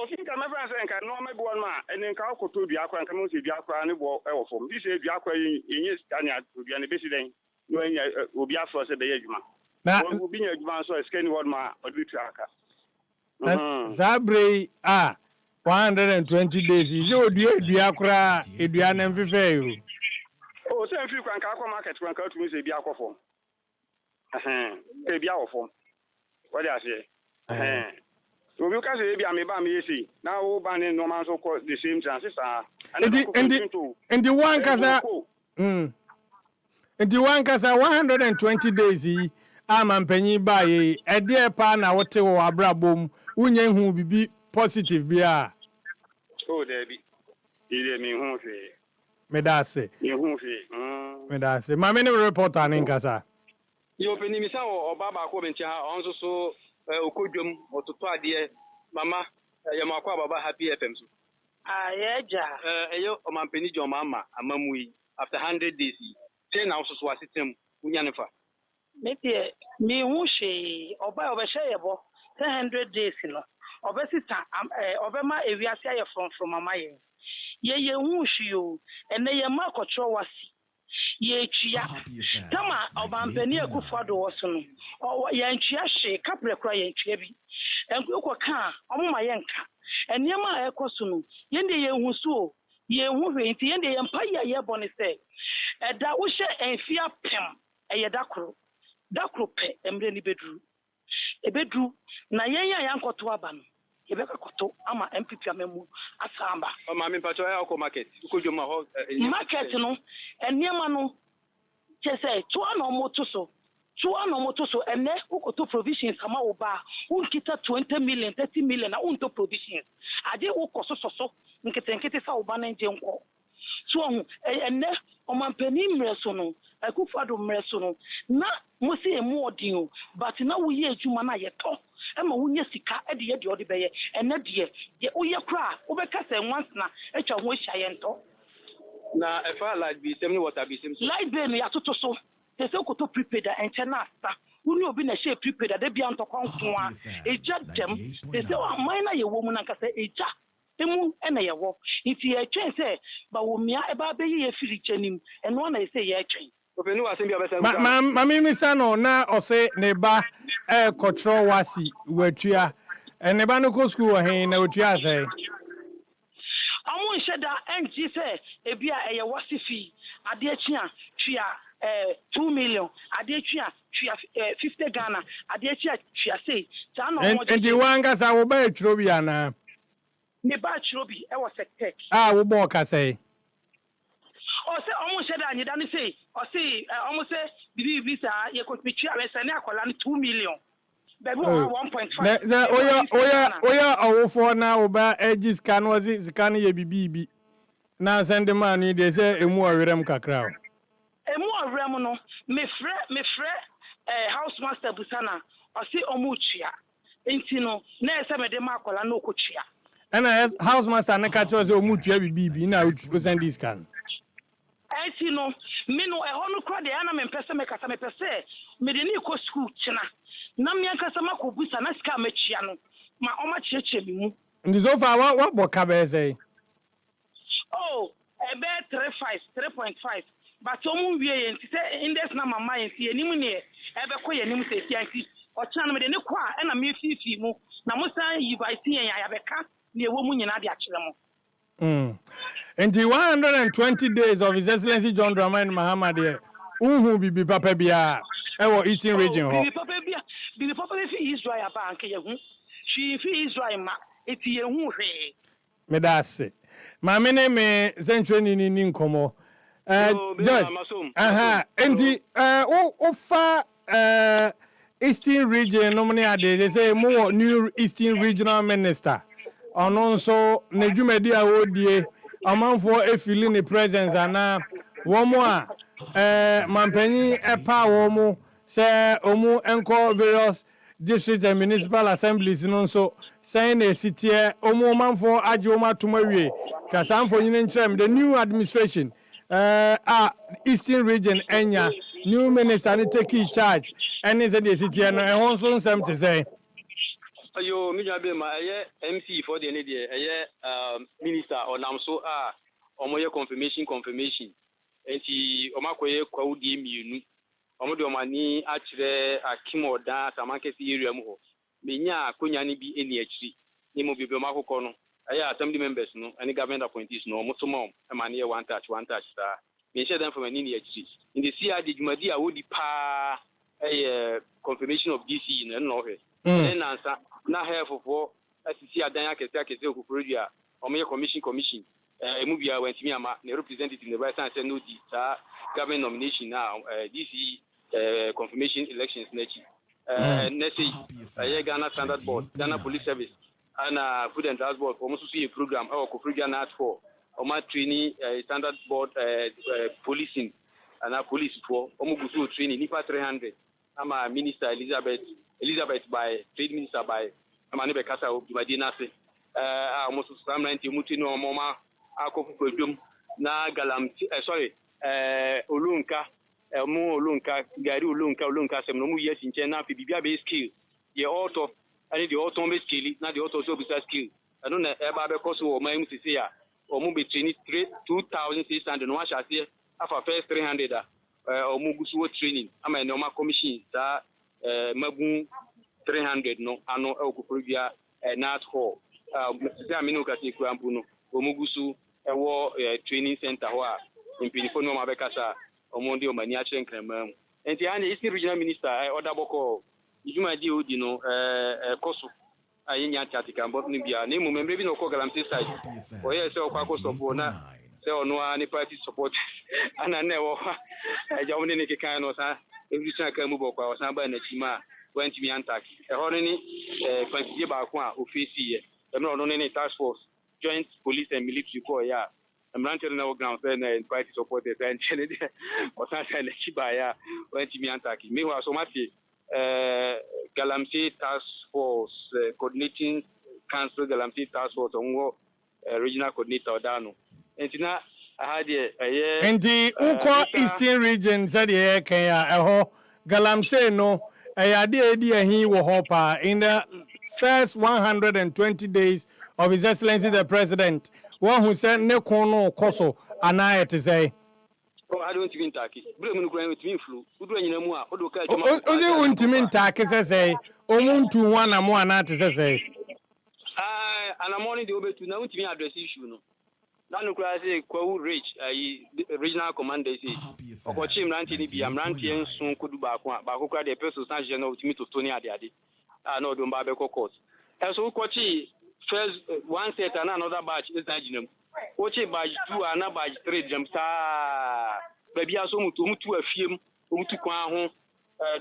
sinka my friend say nka no me bo no a ene nka akoto dua akwa nka mo se dua akwa ne bo e wo fom bi se dua akwa yenye stania dua ne besi den no enya obi afro se be adwuma na obi nya adwuma so scan word ma odu aka zabre 120 days is odua akra edua na mfefe yo se mfi kwa nka akwa market kwa nka tumi se bi akofom e bi awofom what do you say obi ka say bi ameba me yesi na wo ba ne normal so call the same chances and the one kasa and the one kasa 120 days yi amampanyi ba ye ede pa na wote wo abrabom unye hu bibi positive bia there be ide mi hu fe medase mi hu fe medase ma me ne reporter ne nkasa yo peni mi sa oba ba ko benchi ha onso so okodwom ototo ade mama yemakwa ababa happy FM so ayeja eyo omampeni John Mama amamui after 100 days say na so so asitem unyanefa metie mi hu hwe oba obehye yebo 100 days no obesita obema ewiase aye from mama ye hu hwe o ene ye makotro wasi ye twa kama obampeni akufado woso no ye ntwa hwe kapre kra ye ntwa bi enko ka omma ye nka eniema a ekoso no yende ye hu so ye hu hwe nti yende ye mpa ye bone se eda wo hye enfia pem eye dakro pe emre ni bedru na yen ya yankoto aba no yebeka koto ama MPP amemu asamba ma me pacho ya ko market ko joma ho market no eniema no chese to na moto so ene ukoto provisions kama oba unkita 20 million 30 million na unto provisions ade ukoso so nkete sa oba na nje nko so ene omampani mreso no akufado mreso no na mosi emu odin but na wo ye adwuma na ye to ema wonye sika ede ye de ode beye ene de ye oye kra obeka se once na etwa ho hia ye nto na efa like bi sem ni water bi sem like be no ya toto so they say koto prepaid and chena sta uni obi na share prepaid da bia ntokwa nko a eja dem they say o mine na ye wo mu na nka say eja emu ena ye wo nti ye twen say ba wo mia e ba be ye firi chenim eno na ye say ye twen obenu wasem bia besa mami misano na ose ne ba control wasi watua ene ba no ko school wa hen na watua say amu sheda NG say ebia eye wasi fi ade achia tua 2 million ade tua 50 Ghana ade tua say ta no mo and the one gasa wo ba etro bia na me ba chiro bi e was a tech wo bo ka say o se almost said that you don't say or say almost say visa you could be cheap as an 2 million. Baby 1.5. Oya awofo na oba edge scan was scan ye bibi na send man ni dey say emu awerem kakra o. Emu awerem no me frɛ house master busana o se omu tua. Enti no na ese me de makola na okotua. And house master na catch us omu tua bibi na o send this scan. Enti no me no no kra de ana me pese me kasa me pese me de ni ko school china. Na me ankasa makobusa na sika machia no ma o ma chiechie mi mu. Ndi so far what boka be say? Oh, about 3.5. But omu wie yen ti say index na mama yen ti enim ne ebe ko yenim se ti anti o chan me de ne kwa e na me fifi mu na mo san yi ba ti yen ya beka na ewo mu nyina de akire mo. In the 120 days of His Excellency John Dramani Mahama there, unhu bibi papa bia ewo Eastern region ho. Bibi papa fi Israel ba anke ye hu. She fi Israel ma eti ye hu hwe. Me da se. Ma me ne me central ni nkomo. George. Enti ofa Eastern region no me ade they say more new Eastern regional minister. Ono nso na dwumadi a wodie amanfo efili ne presence ana womo a mampanyi epa womo se omu enko various district and municipal assemblies no nso saying na sitie omu manfo age omu atomawie kasanfo nyine nkyerem the new administration Eastern region enya new minister ne take charge ene se de sitie no ehon nso nsem te say Ayo mijabe ma MC for the need minister onamso omoye confirmation enti omakoye kwawudi mienu omo de omani akire akimoda samankesi area mu ho menya akonya ni bi eni akiri ni mo bibio makoko no assembly members no any government appointees no omo so mom emane one touch sa me share them from any ni akiri in the CRD jumadi a wodi pa confirmation of DC no he nansa na half for asisi adan akese okuprodia omoye commission emu bia wantimi ama na representative ne right say no di sa government nomination now DC confirmation elections nechi Ghana Standard Board, Ghana Police Service and Food and Drugs Board almost see a program program ask for training Standard Board policing and police for almost training nipa 300 ama Minister Elizabeth by Trade Minister by Amanibe Kasa Madina se almost samranti muti no moma akofudum na galamti olunka mu olunka gari olunka sem no mu yes in na bibia be skill ye auto and the auto be skill na the auto so be skill I don't know eba be course o mai mu sisi ya o mu be training 2600 no asha se afa first 300 o mu gusu training ama no ma commission sa magun 300 no ano okuprodua nat hall se aminu kasi kwampu no o mu gusu ewo training center ho a impinifo no ma be kasa omondi omani achen kremam enti ane Eastern regional minister odaboko ijumadi odi no koso ayenya chatika mbot ni bia na mu membre bi no ko galamsey side o ye se okwa ko support na se ono ani party support ana na wo ajawne ne ke kan no sa evision kan mu bokwa o san ba na chima went me antak ho ni fancy ba ko a ofisi ye no no ne task force joint police and military corps ya I'm running now ground and party supporters and or something Chibaya went to me attacking. Meanwhile, so much Galamsey Task Force coordinating council Galamsey Task Force on regional coordinator Dano. And now I had and the Uko Eastern region said yeah Kenya Galamsey no idea he will hop in the first 120 days of His Excellency the President. One who said ne kono koso anaya to say. Oh, I don't even take it. Blame with me flu. Who do you know? Ozi untimin take say. Omuntu one and one at say. And I'm only the over to now to me address issue. No, now cry say Kwa Rich, regional commander say. Or Chim Ranty be a Rantian soon could do back one, but who cried the person general to me to Tony Adiadi. I know don't Babeko court. And so Kochi first one set and another batch is Agyemang. Watch it batch 2 and a batch 3 jumps. Baby, I saw to a film, to Kwahu,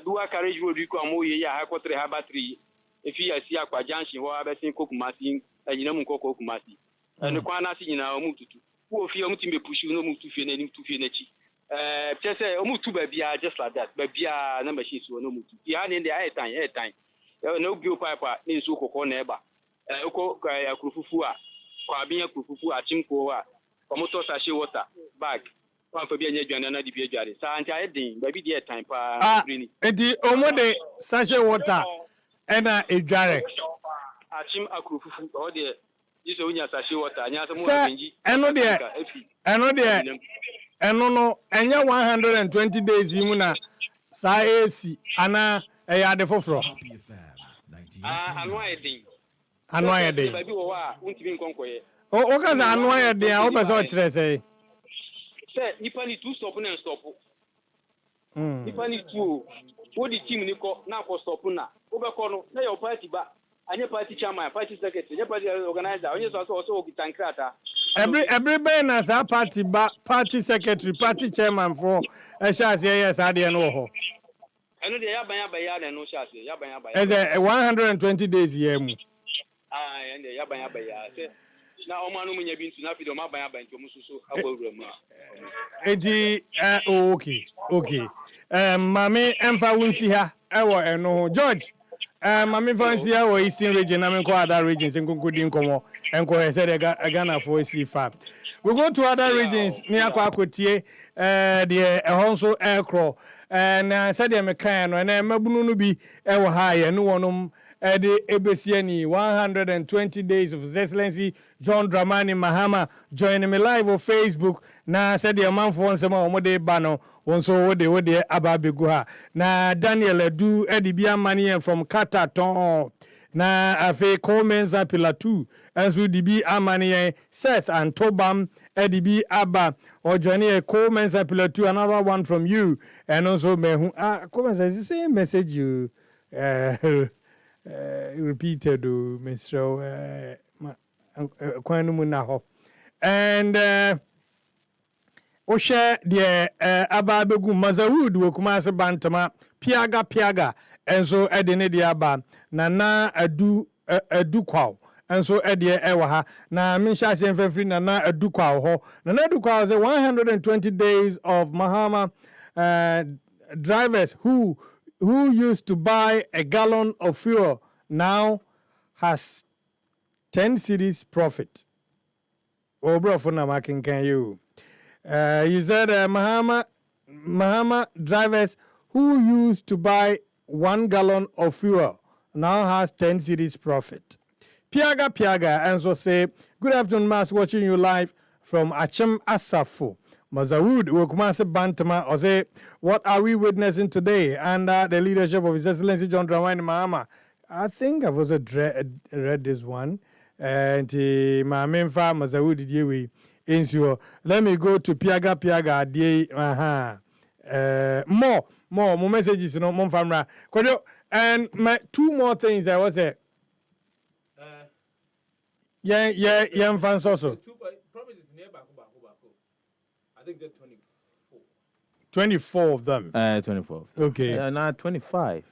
do a carriage would you come away, Hakotre Habatri. If you see a quajanshi, or I've seen cook masi, and you know cook masi. And the Kwanasi in our Mutu. Who feel to be pushing no move to finish to finish. Just say, to baby, just like that. Baby, number she's no move. You had in the air time. No bill piper in Suko neighbor. Oko Krufufua, Kwabia Krufufua, Chimkoa, Komoto Sashi water, bag. One for being a another beer. Santa Edding, baby, dear time. Eti omode sachet water and a jar. Achim Akrufu, or the this onya sachet water, and no, and 120 days, Yumuna, Saesi, Anna, a yard of fro. Annoy day. Oh, because annoy day, I hope I saw it say. Say, Nippon need to stop and stop. Nippon need to. What the team Nico now for stopuna? Overcorno, no your party back. And your party chairman, party secretary, your party organizer, and you also Tankrata. Every man has a party secretary, party chairman for a chance. Yes, I didn't know. I know the Yabaya and no chance. As a 120 days year. And the Yabaya. Now, Omanu, when you've been to Napi, Mabaya, and Tomusu, okay. Mammy, Emfa Winsia, our no George. Mammy Fansia or Eastern region, I'm in other regions in Kukudinko, and Ko said a Ghana for C5. We go to other regions near Kwakutie, the Honso Aircraw, and said I'm a can, and Mabunu be ever high, and no one. The ABCNE 120 days of His Excellency John Dramani Mahama joining me live on Facebook. Na said the man for some omode bano wonso wode ababiguha. Na Daniel Edu Edibia Mani from Kataton. Na afe Comenza Pilatu Enzu Dibi Amani Seth and Tobam Edibi Abba or Johnny Comenza Pilatu, another one from you, and also me Comenza is the same message you repeated to Mr. Kwanumu and Osha the Ababegu Mazawud Wokumasa Bantama Piaga and so Edine Diaba Nana Adukwao and so Edia Ewaha na Misha Senfree Nana Adukwao ho Nana Adukwao is 120 days of Mahama drivers who used to buy a gallon of fuel now has 10 cedis profit. Oh, bro, for now, can you? You said Mahama drivers who used to buy 1 gallon of fuel now has 10 cedis profit. Piaga, and so say, good afternoon, Mas, watching you live from Agyemang Asafo. Mazawud, Wokumase Bantama, or say, what are we witnessing today under the leadership of His Excellency John Dramani Mahama? I think I've also read this one. And my main farm, Mazawud, did you insure? Let me go to Piaga, more messages, you know, more famra. And my 2 more things I was say. Yeah, fans also. I think they're 24. 24 of them. 24. Okay. Now 25.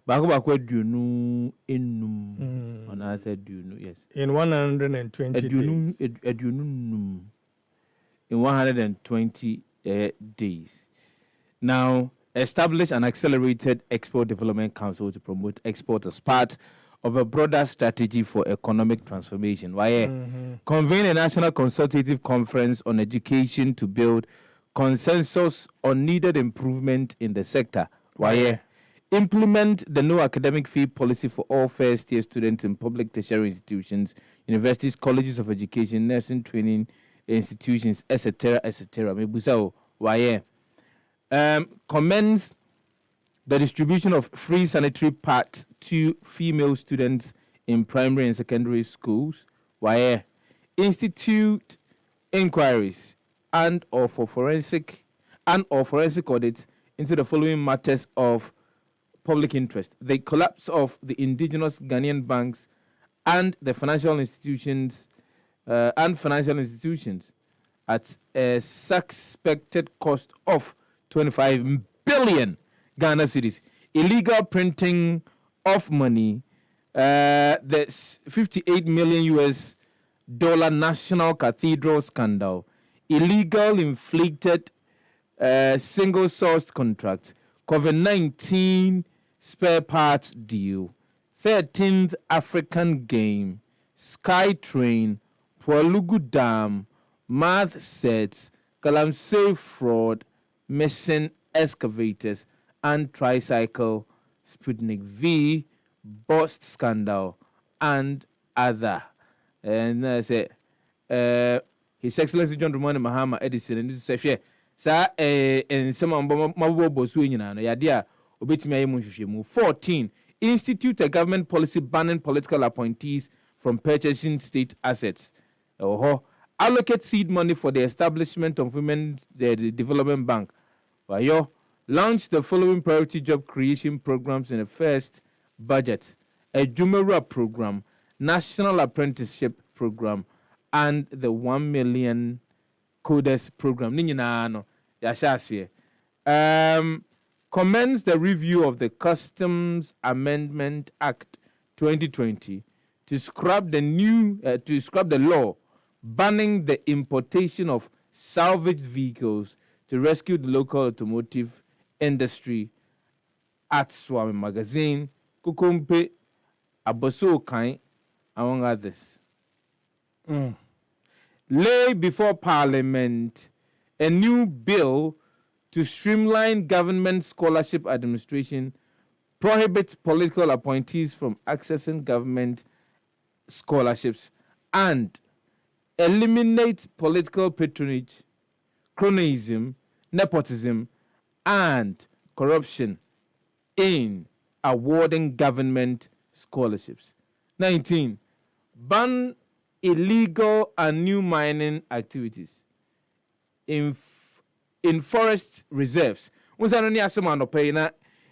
Bako dunu enum. And I said dunu, yes. In 120 days. In 120 days. Now, establish an accelerated export development council to promote export as part of a broader strategy for economic transformation. Convene a national consultative conference on education to build consensus on needed improvement in the sector. Implement the no academic fee policy for all first-year students in public tertiary institutions, universities, colleges of education, nursing training institutions, etc., etc. Commence the distribution of free sanitary pads to female students in primary and secondary schools. Institute inquiries and or forensic audits into the following matters of public interest: the collapse of the indigenous Ghanaian banks and the financial institutions at a suspected cost of 25 billion Ghana cedis. Illegal printing of money, the $58 million US National Cathedral scandal, illegal inflated single-sourced contract, COVID-19 spare parts deal, 13th African game, SkyTrain, Pualugu Dam, math sets, Galamsey fraud, missing excavators, and tricycle, Sputnik V, bust scandal, and other. And I say, His Excellency John Dramani Mahama Edison, and this is Sir, and some Mabobo Swinina, Yadia, Obitimi 14. Institute a government policy banning political appointees from purchasing state assets. Allocate seed money for the establishment of Women's Development Bank. Launch the following priority job creation programs in the first budget: a Jumera program, National Apprenticeship program, and the 1 million coders program. Commence the review of the Customs Amendment Act 2020 to scrap the law banning the importation of salvaged vehicles to rescue the local automotive industry at Swami Magazine, Kukumpe, Aboso Kain, among others. Lay before Parliament a new bill to streamline government scholarship administration, prohibit political appointees from accessing government scholarships, and eliminate political patronage, cronyism, nepotism, and corruption in awarding government scholarships. 19. Ban illegal and new mining activities in forest reserves. Unsa no ni asema no pay na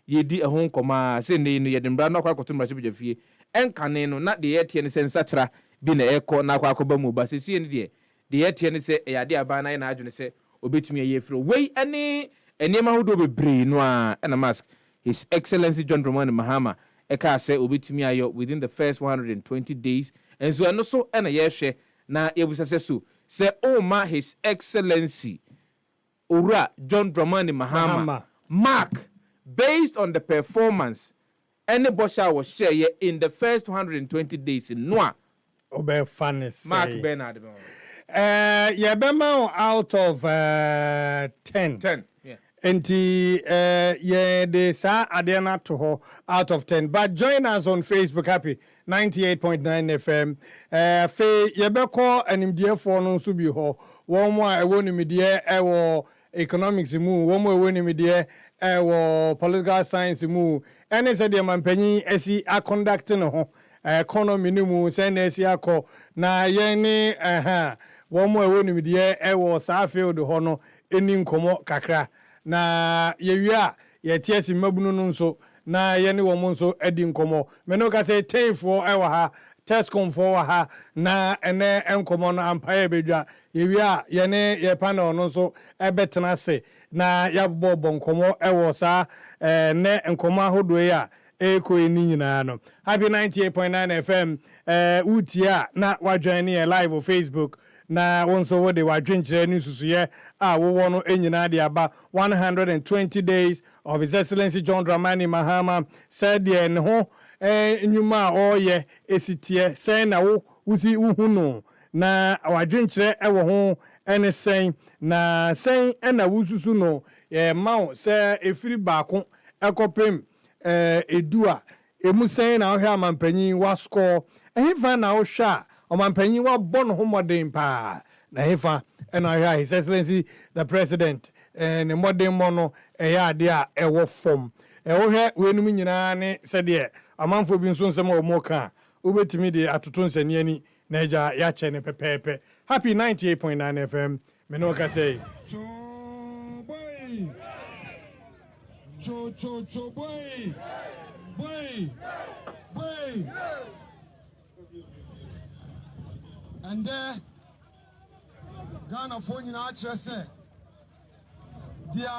yedi ehon koma se ne no yede mbra na kwa koto mbra chebja fie enkane no na de yetie ne sensatra bi na eko na kwa akoba mu ba se sie ne de yetie ne se yade aba na na adwene se obetumi ye firo wei ene enema hodo bebre no a na MASQ His Excellency John Dramani Mahama eka se obetumi ayo within the first 120 days enso eno so na ye hwe na yebusa se so se o ma His Excellency Ura John Dramani Mahama mark based on the performance any bosha was share in the first 120 days in Noah. Obe funny Mark Bernard. Bema out of 10. 10. Yeah. Enti the sa adena to ho out of 10. But join us on Facebook, happy 98.9 FM. Fe yebeko animdie for no so bi ho. One more ewonimdie ewo economics mu, one more ewonimdie ewo political science mu. Ene se de mampanyi esi a conducting ho economy ni mu se na esi akọ na ye ni one more ewonimdie ewo sa field ho no eni nkomo kakra. Na yewia yetiesi mabunu no nso na yene wo mo nso edi nkomo me no ka say tenfo ewa ha tescom fo wa ha na ene enkomo no ampaye bedwa yewia yene ye panel no nso ebetena se na yabobbo nkomo ewo sa ne nkomo ahodo ya eko eni nyina no happy 98.9 FM utia na wadwan ne live on Facebook na wonso wo de wadwenkyere ni susuye a wo no enyina de aba 120 days of His Excellency John Dramani Mahama said ye ne ho enyuma oye esitie sen na wo usi uhuno na wadwenkyere ewo ho ene sen na sen na wususu no ma se efiri baako ekopem edua emu sen na ohwe amampanyin wa score ehifa na ohwa Omampanyi wa bon homodin pa na hefa ena His Excellency the President ne modern mono eya ade a ewo fom wohwe wenum nyina ne sede amanfo bi nso nsem omoka obetimi de atoto nsani ani na eja ya che ne pepepe happy 98.9 FM me no ka say boy boy And there, Ghana phone in our chest, dear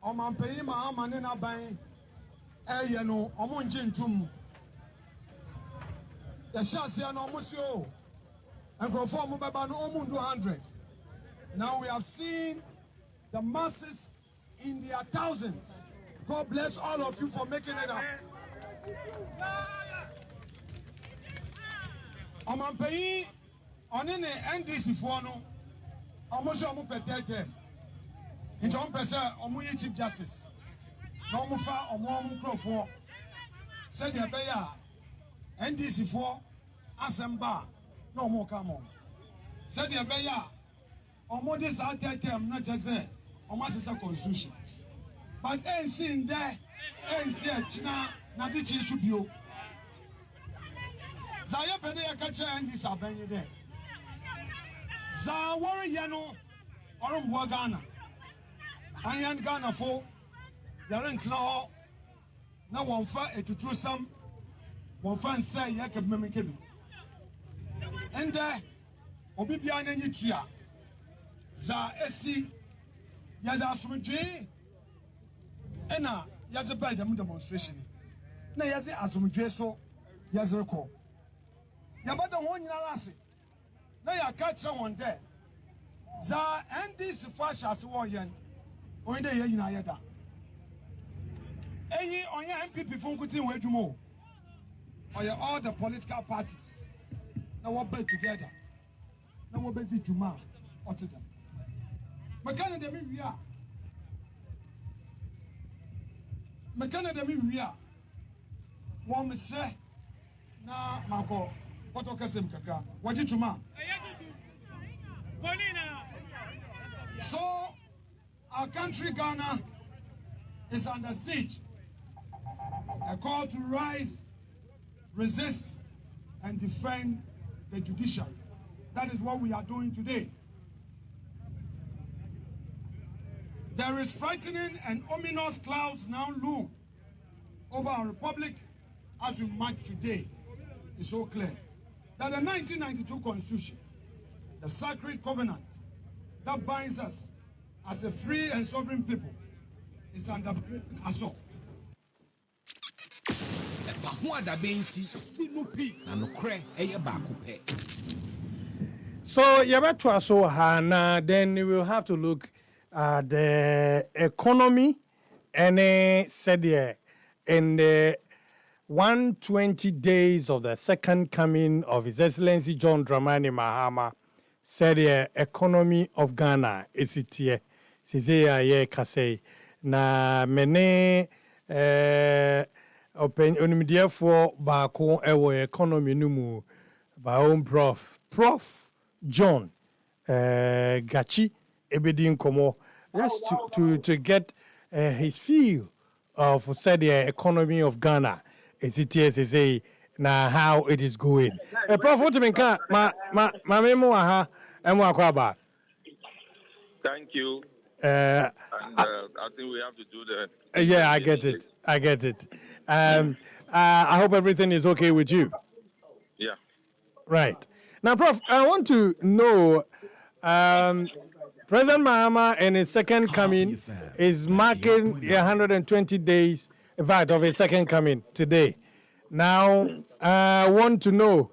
Omampei Mahama Nena Bay, Ayano, Omunjin Tum. The Shasia no Musio, and perform about Omundu 100. Now we have seen the masses in their thousands. God bless all of you for making it up. Omampei on any NDC for no, almost almost protected. In some person, Omuyi Chief Justice, no Mufa or Mom said the Beya NDC for Asamba, no more come on. Said the Beya, Omodis out there, not just there, almost a constitution. But ain't seen there, ain't seen China, not the chief should be. Zaya Pedea catcher and this are banging there. Zawari Yano, or Ghana. I am Ghana for there ain't no one fair to do some one fan say Yakab Mimikimi. And there, Obibian and Yitia Za Essi Yaza Sumji Ena Yaza by the demonstration. Na Yazi Azumjeso Yazako. Yabada one Yarasi. Now you catch someone there. Za and this flash as one. On the Yayada. Any on your MPP from Kutin Wedumo. Or all the political parties. Now we'll be together. Now we'll be Juma. What's it? Makana de Mivia. Makana de Mivia. One say, na Mako. What okasem kaka? What did Juma? So, our country, Ghana, is under siege. A call to rise, resist, and defend the judiciary. That is what we are doing today. There is frightening and ominous clouds now loom over our republic as we march today. It's so clear that the 1992 Constitution, the sacred covenant that binds us as a free and sovereign people, is under assault. EpaHoaDaben ti sinupi na nokre eye baako pe. So Yabatwa so Hana, then we will have to look at the economy and said in the 120 days of the second coming of His Excellency John Dramani Mahama, said the economy of Ghana is it here. Size ye kase na mene open onimdiafo baako ewo economy no mu ba own prof John Gachi ebedi nkomo just to get his feel of said the economy of Ghana is it here say na how it is going. Prof Otiminka ma memo aha emo akwaba. Thank you. I think we have to do that. Yeah, I get it. I hope everything is okay with you. Yeah. Right. Now, Prof, I want to know, President Mahama in his second coming is marking 120 days, in fact, of his second coming today. Now, I want to know,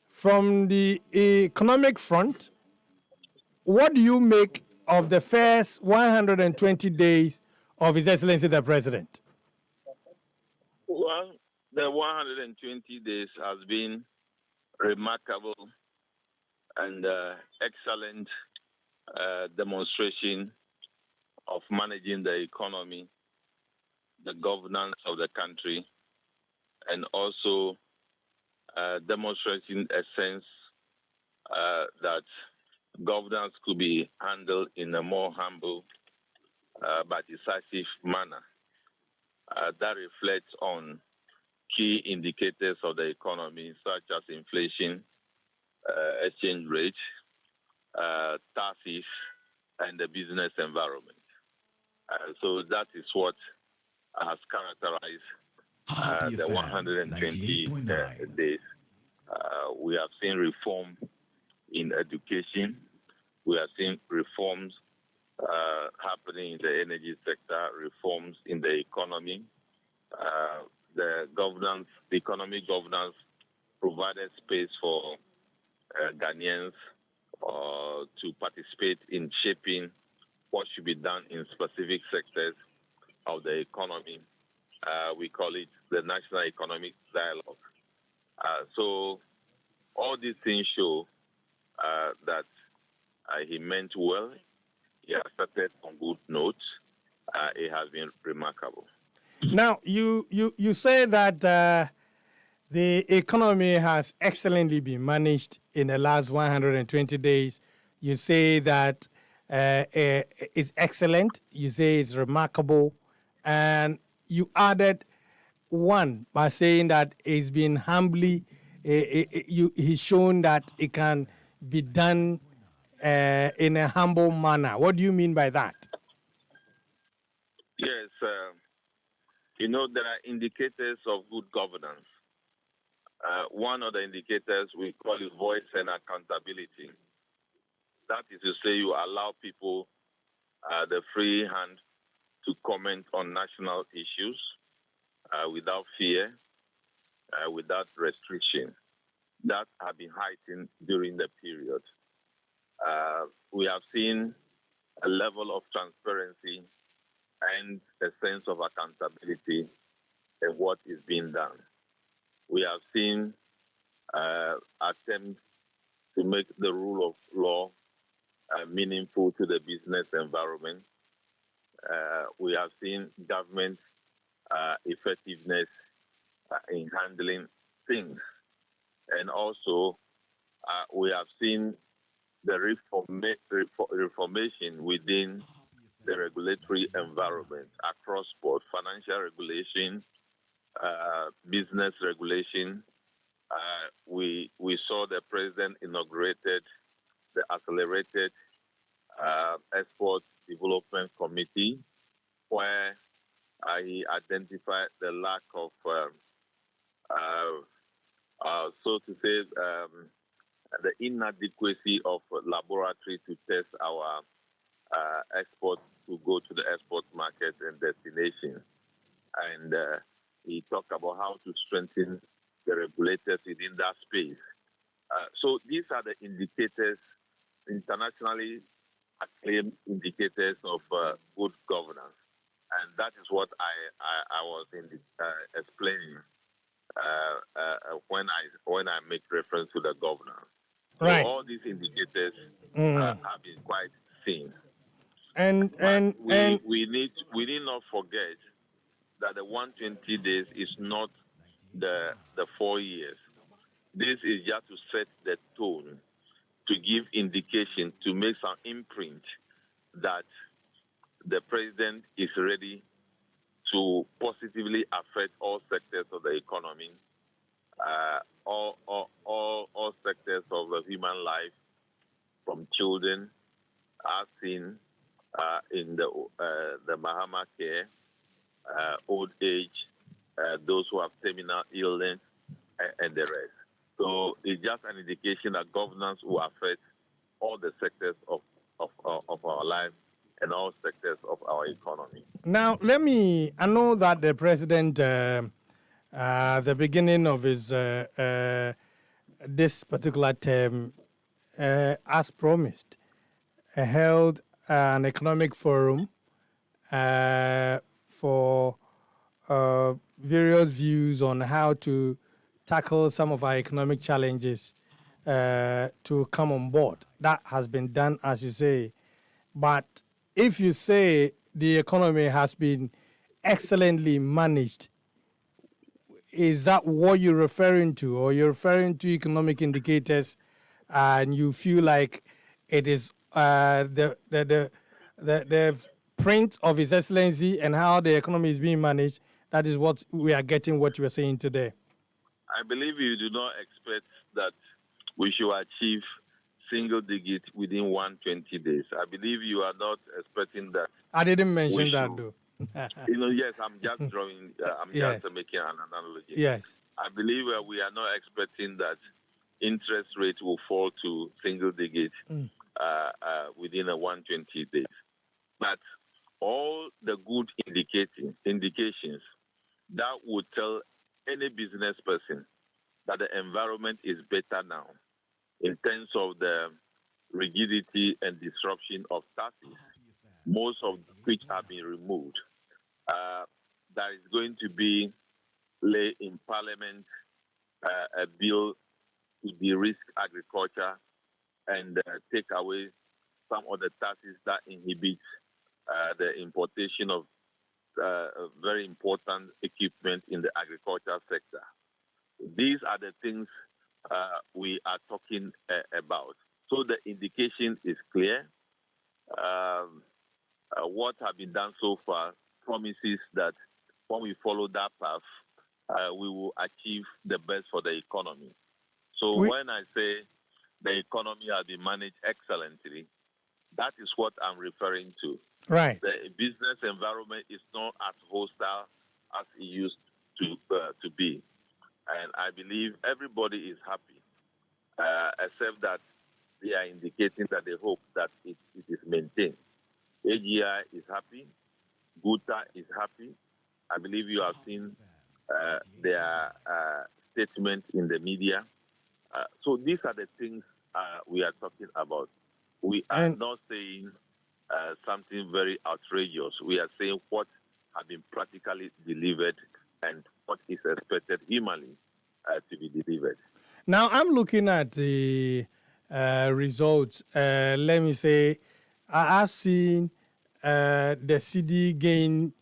from the economic front, what do you make of the first 120 days of His Excellency the President? Well, the 120 days has been remarkable and excellent demonstration of managing the economy, the governance of the country, and also demonstrating a sense that governance could be handled in a more humble but decisive manner. That reflects on key indicators of the economy, such as inflation, exchange rate, tariff, and the business environment. So that is what has characterized the 120 days. We have seen reform in education. We have seen reforms happening in the energy sector, reforms in the economy. The economic governance provided space for Ghanaians to participate in shaping what should be done in specific sectors of the economy. We call it the National Economic Dialogue. So all these things show that he meant well. He has started on good notes. It has been remarkable. Now, you say that the economy has excellently been managed in the last 120 days. You say that it's excellent. You say it's remarkable. And you added one by saying that it's been humbly, he's shown that it can be done in a humble manner. What do you mean by that? Yes, there are indicators of good governance. One of the indicators we call it voice and accountability. That is to say, you allow people the free hand to comment on national issues without fear, without restriction. That have been heightened during the period. We have seen a level of transparency and a sense of accountability in what is being done. We have seen attempts to make the rule of law meaningful to the business environment. We have seen government effectiveness in handling things. And also, we have seen the reformation within the regulatory environment across board, financial regulation, business regulation. We saw the president inaugurated the Accelerated Export Development Committee, where he identified the lack of, so to say, the inadequacy of laboratory to test our exports to go to the export market and destination. And he talked about how to strengthen the regulators within that space. So these are the indicators, internationally acclaimed indicators of good governance. And that is what I was explaining when I make reference to the governance. Right. So all these indicators have been quite seen. And we need not forget that the 120 days is not the 4 years. This is just to set the tone, to give indication, to make some imprint that the president is ready to positively affect all sectors of the economy, all sectors of the human life, from children, as seen in the Mahama care, old age, those who have terminal illness, and the rest. So it's just an indication that governance will affect all the sectors of our life and all sectors of our economy. now I know that the president, the beginning of his this particular term, as promised, held an economic forum for various views on how to tackle some of our economic challenges to come on board. That has been done, as you say. But if you say the economy has been excellently managed, is that what you're referring to, or you're referring to economic indicators, and you feel like it is the print of His Excellency and how the economy is being managed? That is what we are getting. What you are saying today. I believe you do not expect that we should achieve single digit within 120 days. I believe you are not expecting that. I didn't mention that, though. Yes, I'm just drawing, I'm yes. just making an analogy. Yes. I believe we are not expecting that interest rate will fall to single digit within a 120 days. But all the good indications that would tell any business person that the environment is better now in terms of the rigidity and disruption of taxes, most of which have been removed. There is going to be lay in Parliament a bill to de-risk agriculture and take away some of the taxes that inhibit the importation of very important equipment in the agriculture sector. These are the things we are talking about. So the indication is clear. What has been done so far promises that when we follow that path, we will achieve the best for the economy. So when I say the economy has been managed excellently, that is what I'm referring to. Right. The business environment is not as hostile as it used to be. And I believe everybody is happy, except that they are indicating that they hope that it is maintained. AGI is happy. Guta is happy. I believe you have seen their statement in the media. So these are the things we are talking about. We are not saying something very outrageous. We are saying what has been practically delivered and what is expected humanly to be delivered. Now, I'm looking at the results. Let me say, I've seen the CD gain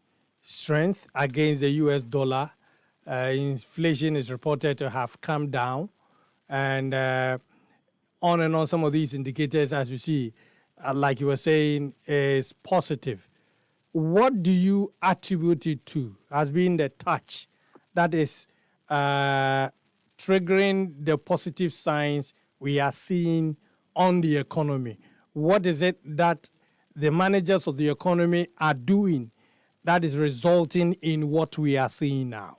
strength against the US dollar. Inflation is reported to have come down. And on and on, some of these indicators, as you see, like you were saying, is positive. What do you attribute it to as being the touch that is triggering the positive signs we are seeing on the economy? What is it that the managers of the economy are doing that is resulting in what we are seeing now?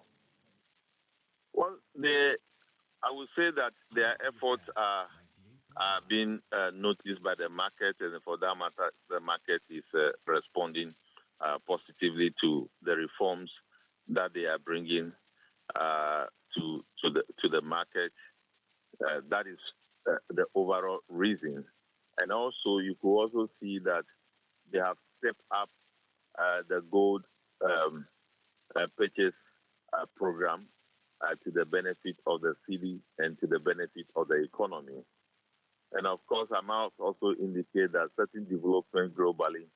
Well, I would say that their efforts are being noticed by the market, and for that matter, the market is responding positively to the reforms that they are bringing to the market. That is the overall reason. And also, you could also see that they have stepped up the gold purchase program to the benefit of the city and to the benefit of the economy. And of course, I must also indicate that certain development globally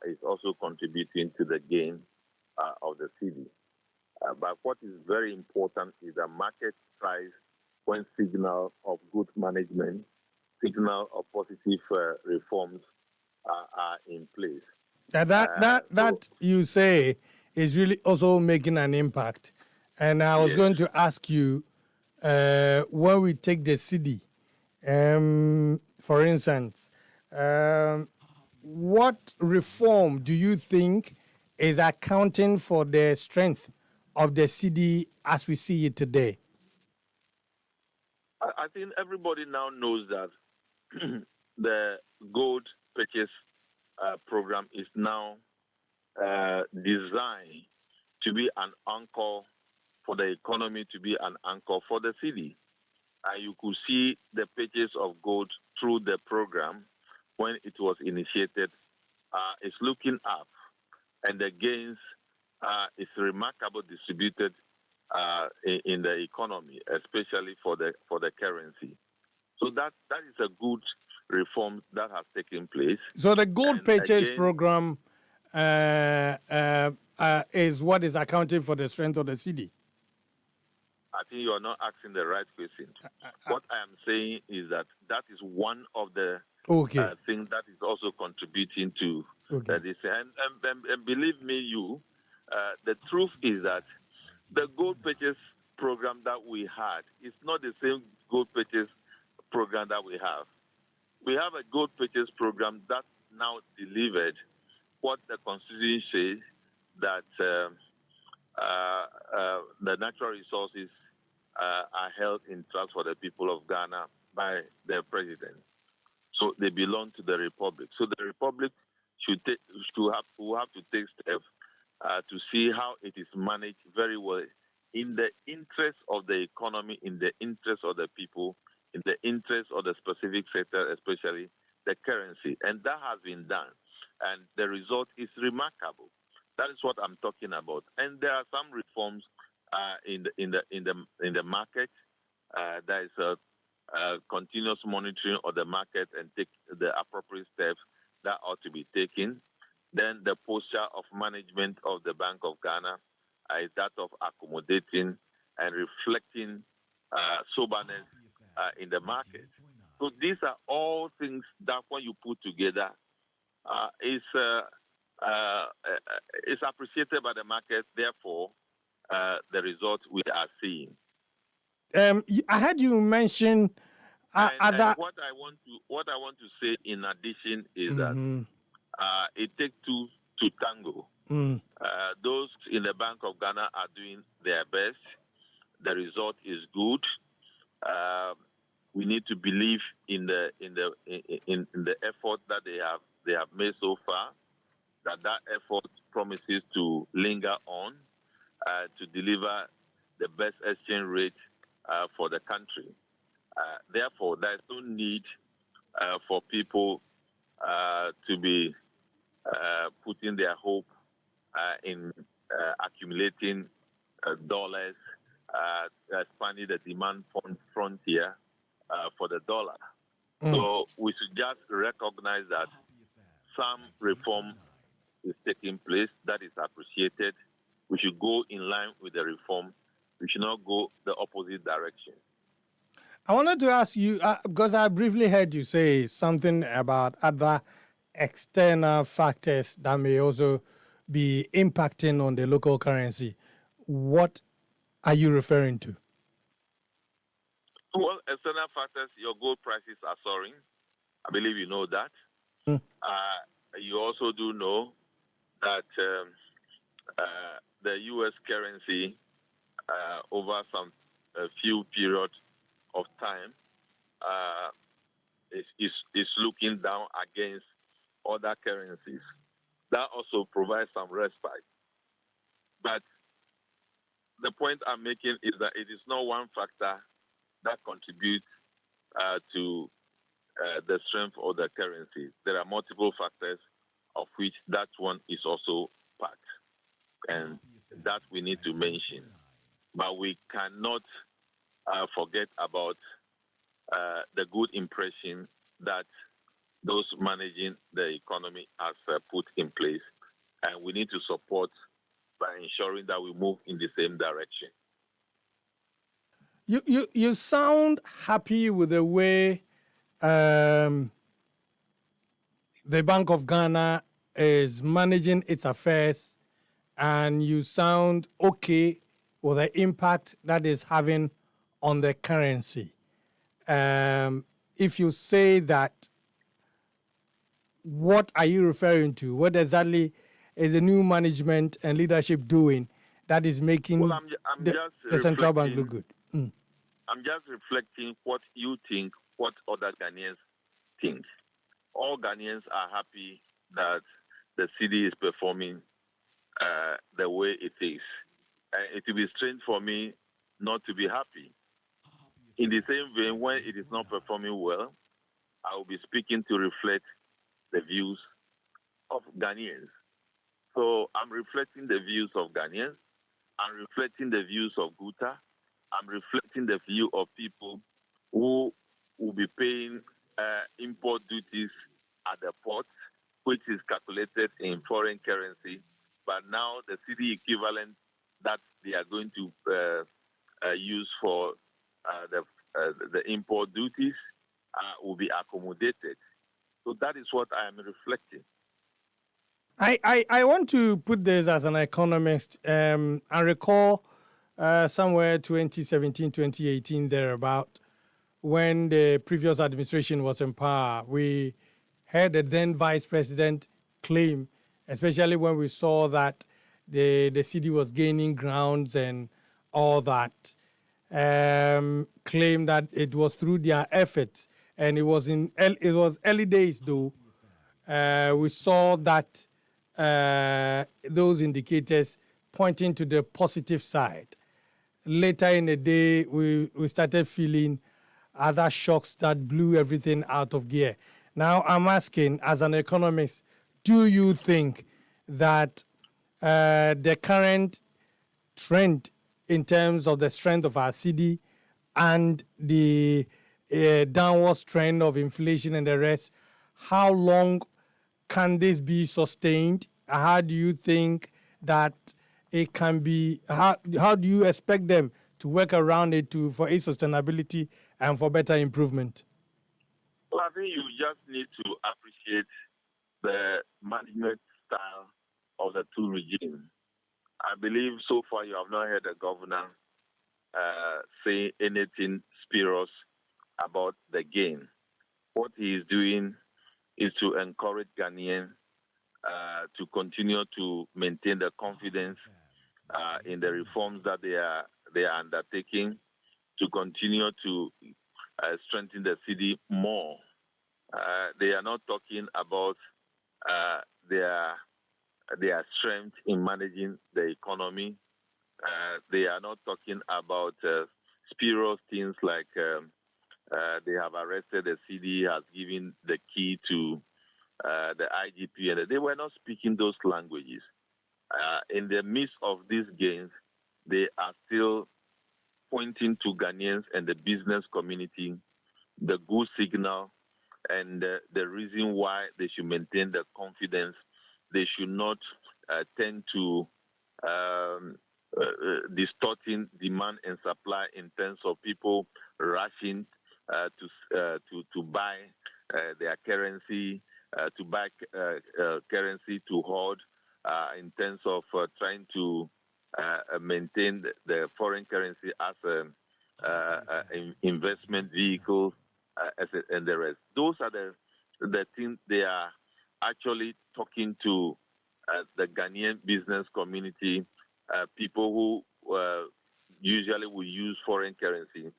is also contributing to the gain of the city. But what is very important is the market price when signal of good management, signal of positive reforms are in place. That you say is really also making an impact. And I was going to ask you, when we take the city, for instance, what reform do you think is accounting for the strength of the city as we see it today? I think everybody now knows that the gold purchase program is now designed to be an anchor for the economy, to be an anchor for the city. You could see the purchase of gold through the program when it was initiated. It's looking up, and the gains is remarkably distributed in the economy, especially for the currency. So that is a good reform that has taken place. So the gold purchase program is what is accounting for the strength of the city. I think you are not asking the right question. What I am saying is that is one of the things that is also contributing to this. And believe me, the truth is that the gold purchase program that we had is not the same gold purchase program that we have. We have a gold purchase program that now delivered what the Constitution says, that the natural resources are held in trust for the people of Ghana by the president. So they belong to the Republic. So the Republic will have to take steps to see how it is managed very well in the interest of the economy, in the interest of the people, in the interest of the specific sector, especially the currency. And that has been done. And the result is remarkable. That is what I'm talking about. And there are some reforms in the market. There is a continuous monitoring of the market and take the appropriate steps that ought to be taken. Then the posture of management of the Bank of Ghana is that of accommodating and reflecting soberness in the market. So these are all things that when you put together is appreciated by the market. Therefore, the result we are seeing. I heard you mention and what I want to say in addition is that it takes two to tango. Those in the Bank of Ghana are doing their best. The result is good. We need to believe in the effort that they have made so far. That effort promises to linger on to deliver the best exchange rate for the country. Therefore, there is no need for people to be putting their hope in accumulating dollars, expanding the demand frontier for the dollar. So we should just recognize that some reform is taking place that is appreciated. We should go in line with the reform. We should not go the opposite direction. I wanted to ask you, because I briefly heard you say something about other external factors that may also be impacting on the local currency. What are you referring to? Well, external factors, your gold prices are soaring. I believe you know that. You also do know that the U.S. currency over a few periods of time is looking down against other currencies. That also provides some respite. But the point I'm making is that it is not one factor that contributes to the strength of the currency. There are multiple factors of which that one is also part. And that we need to mention. But we cannot forget about the good impression that those managing the economy has put in place. And we need to support by ensuring that we move in the same direction. You sound happy with the way the Bank of Ghana is managing its affairs, and you sound okay with the impact that is having on the currency. If you say that, what are you referring to? What exactly is the new management and leadership doing that is making the central bank look good? I'm just reflecting what you think, what other Ghanaians think. All Ghanaians are happy that the city is performing the way it is. It will be strange for me not to be happy. In the same vein, when it is not performing well, I will be speaking to reflect the views of Ghanaians. So I'm reflecting the views of Ghanaians. I'm reflecting the views of Guta. I'm reflecting the view of people who will be paying import duties at the port, which is calculated in foreign currency. But now the city equivalent that they are going to use for the import duties will be accommodated. So that is what I am reflecting. I want to put this as an economist. I recall somewhere 2017, 2018, thereabout, when the previous administration was in power, we heard the then vice president claim, especially when we saw that the city was gaining grounds and all that, claimed that it was through their efforts, and it was early days though. We saw that those indicators pointing to the positive side. Later in the day, we started feeling other shocks that blew everything out of gear. Now, I'm asking, as an economist, do you think that the current trend in terms of the strength of our cedi and the downward trend of inflation and the rest, how long can this be sustained? How do you think that it can be, how do you expect them to work around it for a sustainability and for better improvement? Well, I think you just need to appreciate the management style of the two regimes. I believe so far you have not heard the governor say anything spurious about the gain. What he is doing is to encourage Ghanaians to continue to maintain the confidence in the reforms that they are undertaking, to continue to strengthen the city more. They are not talking about their strength in managing the economy. They are not talking about spurious things like they have arrested the CD, has given the key to the IGP, and they were not speaking those languages. In the midst of these gains, they are still pointing to Ghanaians and the business community the good signal and the reason why they should maintain the confidence. They should not tend to distorting demand and supply in terms of people rushing to buy their currency, to buy currency to hold, in terms of trying to maintain the foreign currency as an investment vehicle, and the rest. Those are the things they are actually talking to the Ghanaian business community, people who usually will use foreign currency.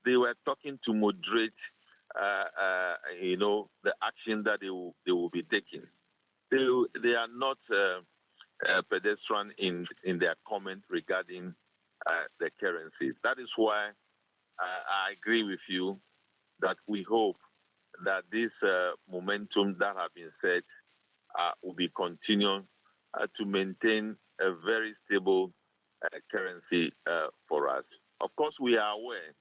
They were talking to moderate, the action that they will be taking. They are not pedestrian in their comment regarding the currency. That is why I agree with you that we hope that this momentum that have been set will be continuing to maintain a very stable currency for us. Of course, we are aware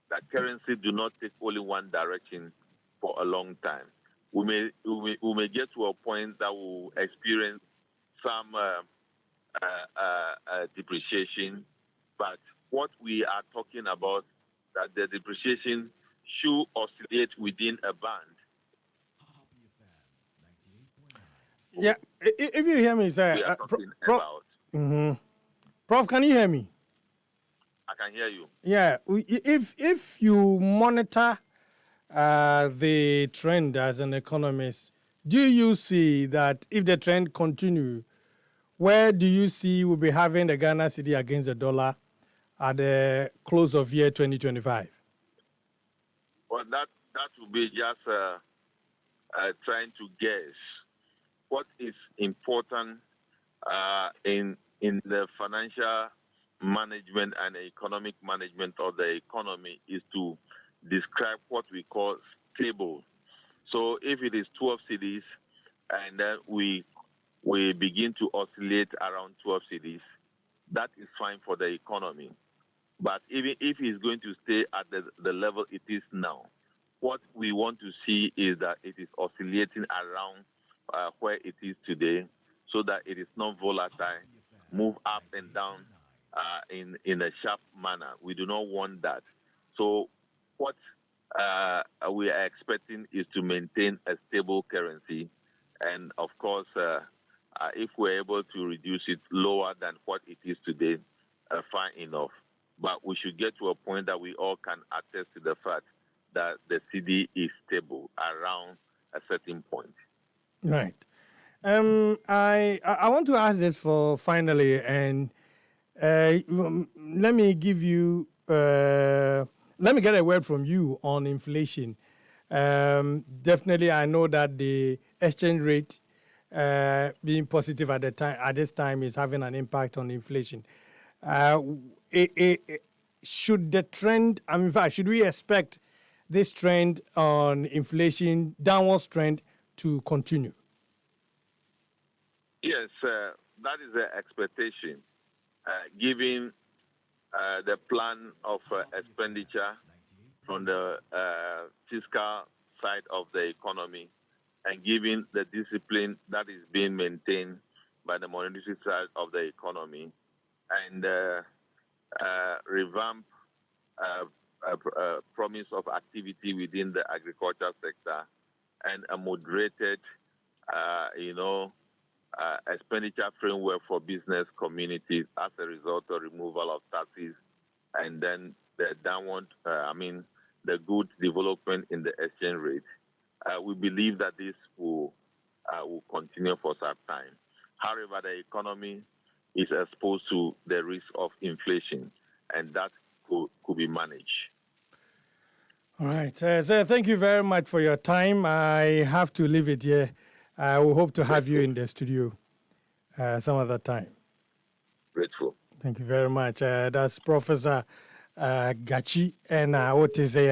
that currency do not take only one direction for a long time. We may get to a point that we'll experience some depreciation, but what we are talking about, that the depreciation should oscillate within a band. Yeah, if you hear me, sir. We are talking about. Mm-hmm. Prof, can you hear me? I can hear you. Yeah, if you monitor the trend as an economist, do you see that if the trend continue, where do you see we'll be having the Ghana cedi against the dollar at the close of year 2025? Well, that will be just trying to guess. What is important in the financial management and economic management of the economy is to describe what we call stable. So if it is 12 cities and then we begin to oscillate around 12 cities, that is fine for the economy. But even if it's going to stay at the level it is now, what we want to see is that it is oscillating around where it is today, so that it is not volatile, move up and down in a sharp manner. We do not want that. So what we are expecting is to maintain a stable currency. And of course, if we're able to reduce it lower than what it is today, fine enough. But we should get to a point that we all can attest to the fact that the CD is stable around a certain point. Right. I want to ask this for finally, and let me give you let me get a word from you on inflation. Definitely, I know that the exchange rate being positive at this time is having an impact on inflation. Should the trend, in fact, should we expect this trend on inflation, downward trend, to continue? Yes, that is the expectation, given the plan of expenditure from the fiscal side of the economy, and given the discipline that is being maintained by the monetary side of the economy, and revamp promise of activity within the agriculture sector, and a moderated, expenditure framework for business communities as a result of removal of taxes, and then the downward, the good development in the exchange rate. We believe that this will continue for some time. However, the economy is exposed to the risk of inflation, and that could be managed. All right. Sir, thank you very much for your time. I have to leave it here. I will hope to have you in the studio some other time. Grateful. Thank you very much. That's Professor Gachi, and what is a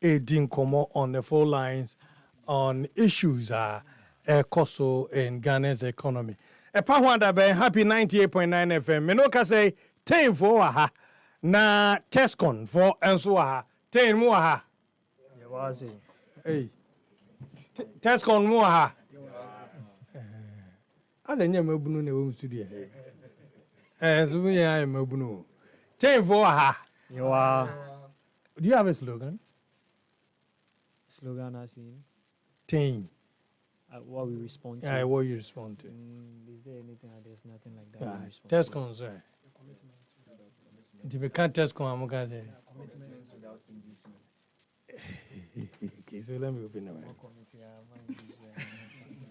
Edin Komo on the phone lines on issues COSO in Ghana's economy. EpaHoaDaben, happy 98.9 FM. Menoka say, 10 for aha. Na Tescon for Enso aha. 10 more aha. Hey. Tescon more aha. I don't know if you studio. So we are in Mobunu. 10 for aha. You are. Do you have a slogan? Slogan as in? 10. What we respond to. Yeah, what you respond to. Is there anything? There's nothing like that. Yeah. Tescon, sir. If you can't Tescon, I'm going to say. Commitments without inducement. Okay, so let me open the mic.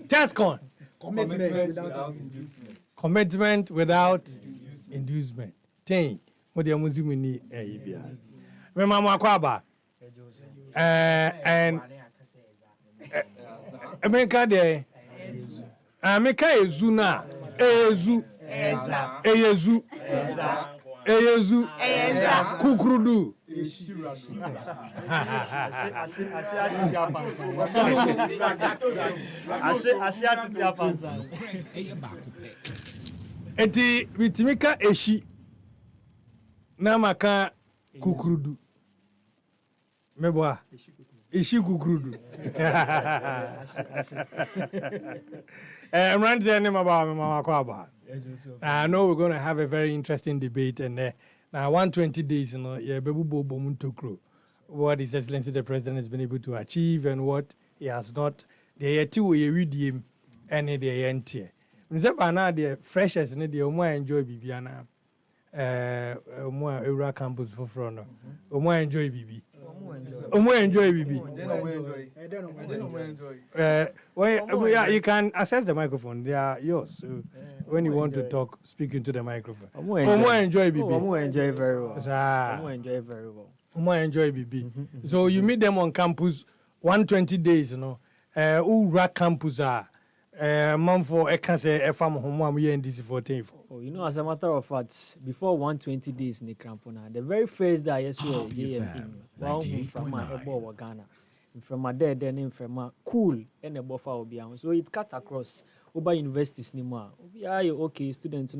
Tescon. Commitment without inducement. Commitment without inducement. 10. What do you want to do? Remember Makwaba? And America there. America Ezu na. Ezu. Ezu. Ezu. Kukrudu. Eti bitimika eshi na maka kukrudu. Meboa. Eshi kukrudu. I know we're going to have a very interesting debate, and now 120 days, what His Excellency the President has been able to achieve and what he has not. The two read him and the end here. The freshers and the more enjoy Bibiana, more Eura campus for front, more enjoy Bibi. More enjoy Bibi. Well, you can access the microphone. They are yours. So when you want to talk, speak into the microphone. More enjoy Bibi. More enjoy very well. More enjoy very well. More enjoy Bibi. So you meet them on campus 120 days, who campus are. Month for I can say FM home in this 14. Oh, as a matter of fact, before 120 days in the Crampona, the very first day I saw from my Ghana, from my dad, then from my cool and a buffer will be on. So it cut across over universities anymore. Okay, students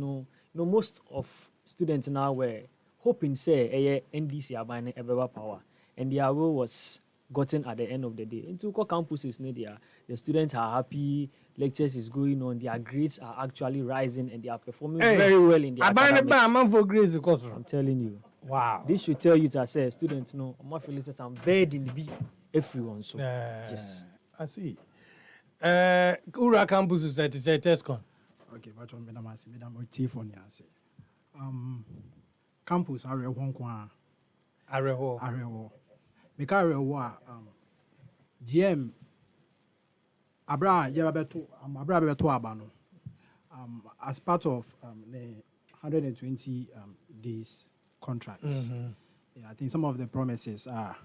most of students now were hoping say NDC are buying ever power, and their will was gotten at the end of the day. Into campuses, the students are happy, lectures is going on, their grades are actually rising, and they are performing very well in their academics. I'm telling you. Wow. This should tell you that say students know my feelings I'm bed in the B everyone. So yes. I see. Ura campus is at Tescon. Okay, but campus are Areho. Mekarewa GM Abra Beto Abano as part of the 120 days contract. I think some of the promises are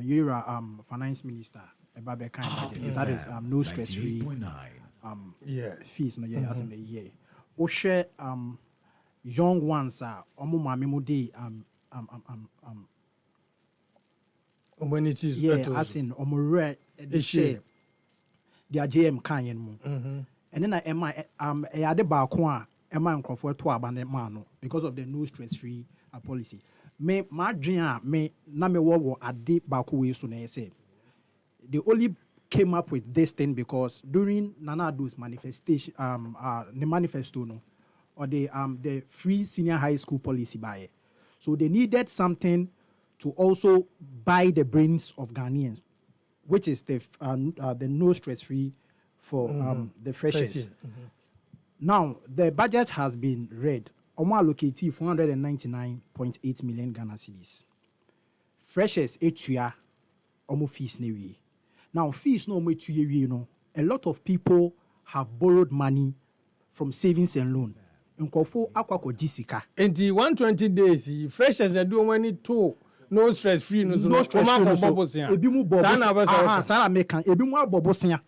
you're finance minister about the kind of budget. That is no stress free fees no year as in the year. O share young ones are mama day when it is as in rare share the Agyemang kan mu. And then I am the back Emma Crawford to abandon because of the no stress free policy. Me my dream me na me wo ade back way so na say they only came up with this thing because during Nana Ado's manifestation the manifesto no or the free senior high school policy by so they needed something to also buy the brains of Ghanaians, which is the no stress free for the freshers. Now, the budget has been read. Omo allocated 499.8 million Ghana cedis. Freshers, etuya, omo fees newe. Now, fees no omo etuye we no. A lot of people have borrowed money from savings and loan. Nkofo akwako jisika. In the 120 days, freshers are doing money too. No stress free, no stress free. Ebimu bobo. Sana mekan. Ebimu bobo siya.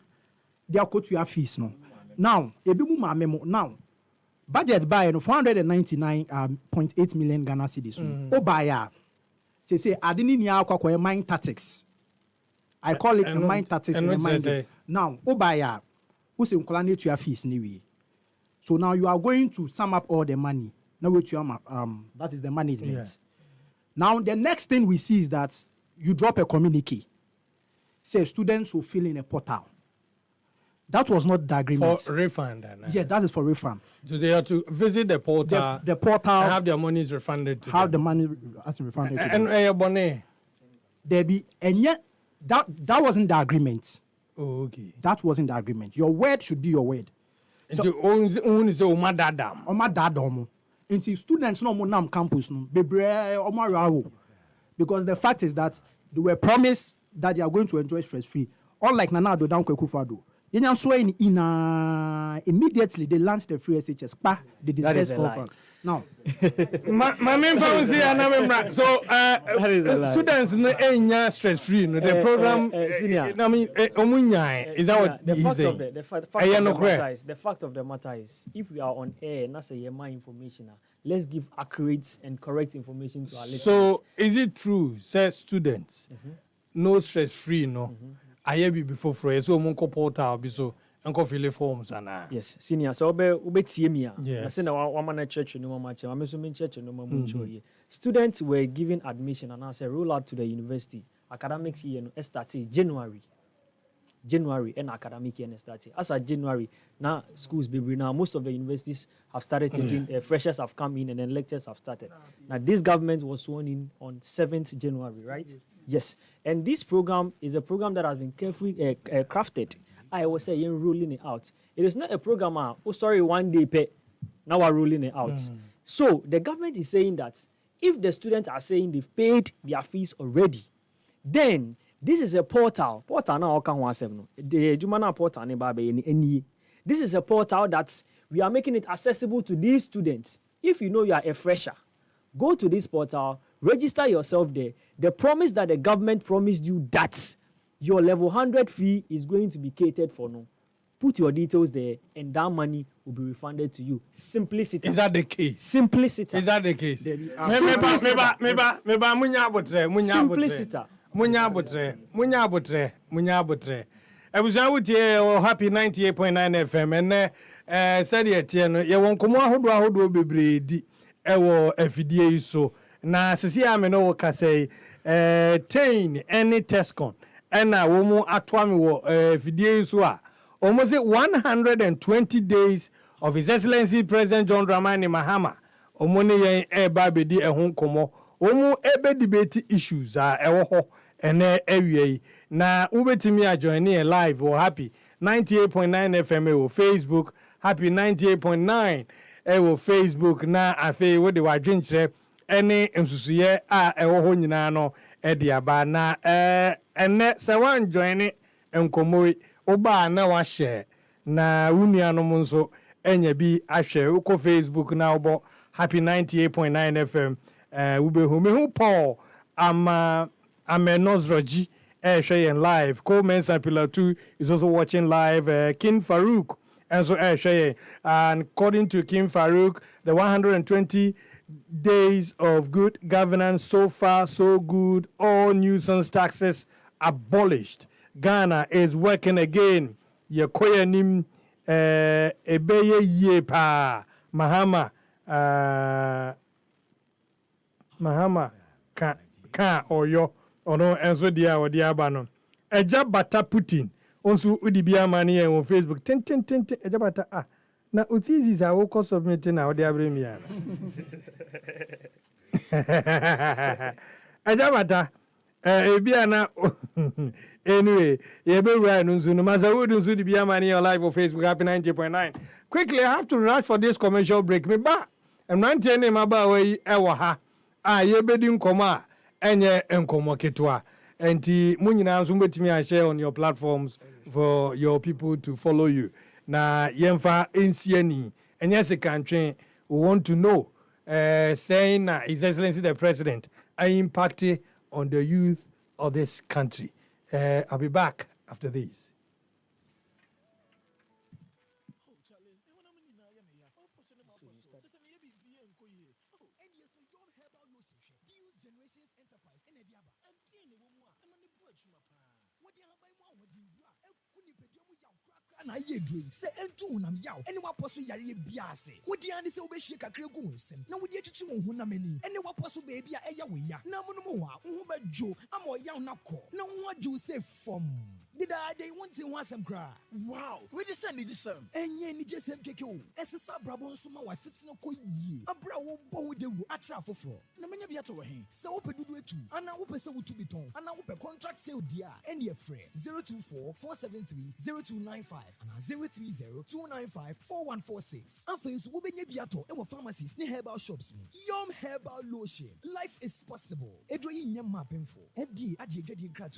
They are to your fees no. Now, ebimu ma memo now. Budget buy no 499.8 million Ghana cedis. O buy say adini ni akwa mine tactics. I call it a mine tactics in the mind. Now, o buy who say nkola need to your fees anyway. So now you are going to sum up all the money. Now with your map that is the management. Yeah. Now the next thing we see is that you drop a communique. Say students will fill in a portal. That was not the agreement. For refund. Yeah, that is for refund. So they have to visit the portal. The portal. And have their monies refunded to have them. the money refunded to them. And there be and yet that wasn't the agreement. Oh, okay. That wasn't the agreement. Your word should be your word. So only say Omadadam. Until students no more campus no because the fact is that they were promised that they are going to enjoy stress free. Unlike Nana Ado down Kwekufado. Immediately they launched the free SHS. They dispersed offer. Now, my main family so students no stress free. No the program. I mean, is that what he's saying? The fact of the matter is, if we are on air and that's a my information, let's give accurate and correct information to our listeners. So, is it true, say students, no stress free, no? I be before for so monko portal be so enko fill forms ana. Yes, senior. So obe tie me. I say na one man church no mama che. I'm so mean church no mama che. Students were given admission and as a roll out to the university. Academic year no start January and academic year start. As of January, now schools be now most of the universities have started taking freshers have come in and then lectures have started. Now this government was sworn in on 7th January, right? Yes. And this program is a program that has been carefully crafted. I was saying rolling it out. It is not a program one day pay. Now we're rolling it out. So the government is saying that if the students are saying they've paid their fees already, then this is a portal. Portal now can the Jumana portal any. This is a portal that we are making it accessible to these students. If you know you are a fresher, go to this portal, register yourself there. The promise that the government promised you that your level 100 fee is going to be catered for no. Put your details there and that money will be refunded to you. Simplicity. Is that the case? Simplicity. Is that the case? Simplicity. Ebuzawo happy 98.9 FM and said yet ye won komo ahodo bebre di ewo afidie so na sisi ame no ka say tain any tescon na wo mu atoa me wo afidie so a almost 120 days of His Excellency President John Dramani Mahama omone yen eba bedi ehun komo omu ebe debate issues a ewo ho ene awie na ubetimi a join here live or happy 98.9 FM o Facebook happy 98.9 o Facebook na afi wo de wadwenkyere ene ensusuye a ewo ho nyina no e de aba na ene se wan join enkomo oba na wa share na wunuanom nso enya bi ahwe uko Facebook na obo happy 98.9 FM Ubehu me who Paul Amenozroji sharing live. Coleman Sapila 2 is also watching live. King Farouk and so sharing. And according to King Farouk, the 120 days of good governance so far so good. All nuisance taxes abolished. Ghana is working again. Yekoya nim ebeye ye pa Mahama ka oyo ono enso dia odi aba no eja bata Putin onso udi bia mani on Facebook ten eja bata na utizi za wo ko submit na odi abre mi ya eja bata ebia na anyway ye be right nso no Mazawood nso di bia mani on live on Facebook happy 90.9. Quickly, I have to rush for this commercial break. Me ba and rantie ne maba we ewo ha ye bedi nkoma enye nkomo ketwa enti munyina nso betimi a share on your platforms for your people to follow you na yemfa ensiani enye sekantwe we want to know saying His Excellency the President impact on the youth of this country. I'll be back after this. na ye drink say entu nam yaw ene waposo yare biase wodi ane se obehie kakra gu nsem na wodi atwitwi wo hu nam ani ene waposo baby a eya we ya na mono mo wa wo badwo ama yaw na ko na wo adwo se fom did I they want to want some cry? Wow, we just send me this some. And ye just have keke o. Ese sabrabo nsuma wa sitting ko yi. Abra wo bo de wu atra foforo. Na menya bia to he. Se wo pedudu etu. Ana wo pese wo tu biton. Ana wo pe contract sale dia. And ye free 024-473-0295 and 030-295-4146. Afes wo benya bia to e wo pharmacies ne herbal shops mu. Yom herbal lotion. Life is possible. Edro yi nyam ma penfo. FDA agye grade gratu